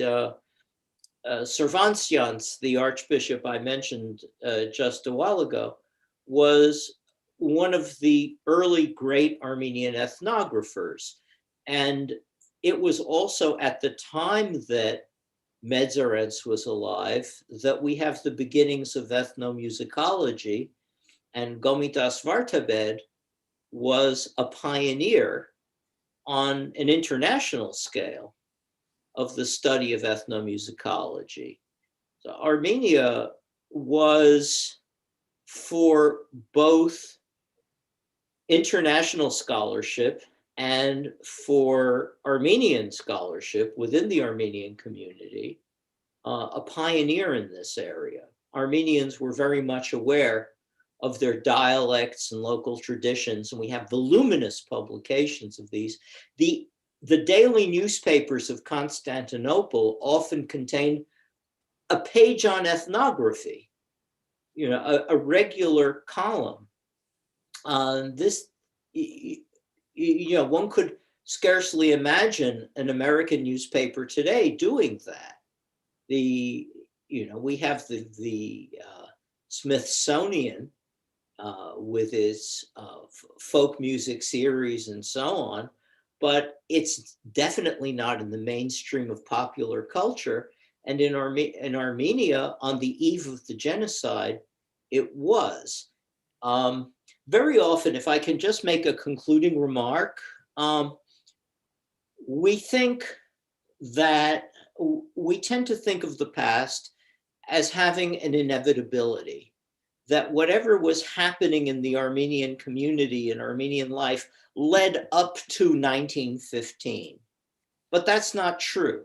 Cervantes, the archbishop I mentioned just a while ago, was one of the early great Armenian ethnographers. And it was also at the time that Medzarents was alive that we have the beginnings of ethnomusicology, and Gomitas Vartabed was a pioneer on an international scale of the study of ethnomusicology. So Armenia was, for both international scholarship and for Armenian scholarship within the Armenian community, a pioneer in this area. Armenians were very much aware of their dialects and local traditions, and we have voluminous publications of these. The daily newspapers of Constantinople often contain a page on ethnography, a regular column. One could scarcely imagine an American newspaper today doing that. We have the Smithsonian with its folk music series and so on, but it's definitely not in the mainstream of popular culture. And in Armenia, on the eve of the genocide, it was. Very often, if I can just make a concluding remark, we tend to think of the past as having an inevitability, that whatever was happening in the Armenian community and Armenian life led up to 1915. But that's not true.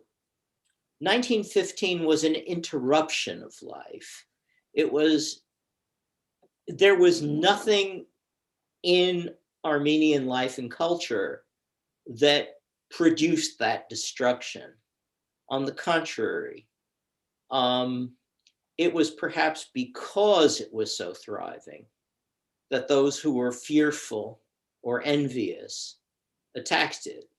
1915 was an interruption of life. There was nothing in Armenian life and culture that produced that destruction. On the contrary, it was perhaps because it was so thriving that those who were fearful or envious attacked it.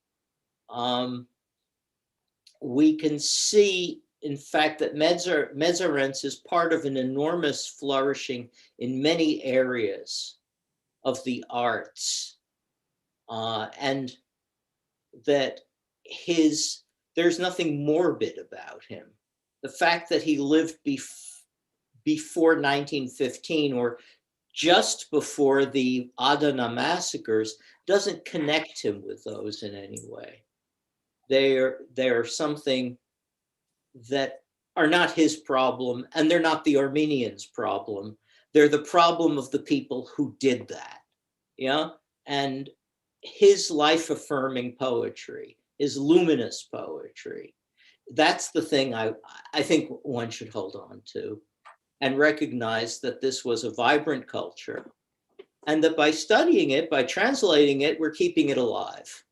We can see, in fact, that Medzarents is part of an enormous flourishing in many areas of the arts, and that there's nothing morbid about him. The fact that he lived before 1915 or just before the Adana massacres doesn't connect him with those in any way. They are something that are not his problem, and they're not the Armenians' problem. They're the problem of the people who did that. Yeah, and his life-affirming poetry, his luminous poetry, that's the thing I think one should hold on to, and recognize that this was a vibrant culture, and that by studying it, by translating it, we're keeping it alive.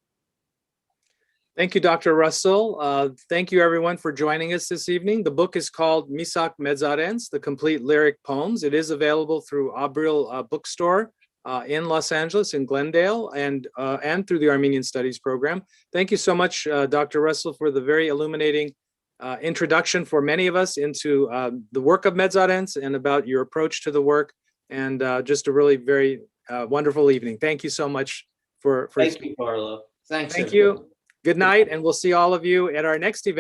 Thank you, Dr. Russell. Thank you, everyone, for joining us this evening. The book is called Misak Medzarents, The Complete Lyric Poems. It is available through Abril Bookstore in Los Angeles, in Glendale, and through the Armenian Studies program. Thank you so much, Dr. Russell, for the very illuminating introduction for many of us into the work of Medzarents and about your approach to the work, and just a really very wonderful evening. Thank you so much for Thank you, Barlow. Thanks. Thank you. Good night, and we'll see all of you at our next event.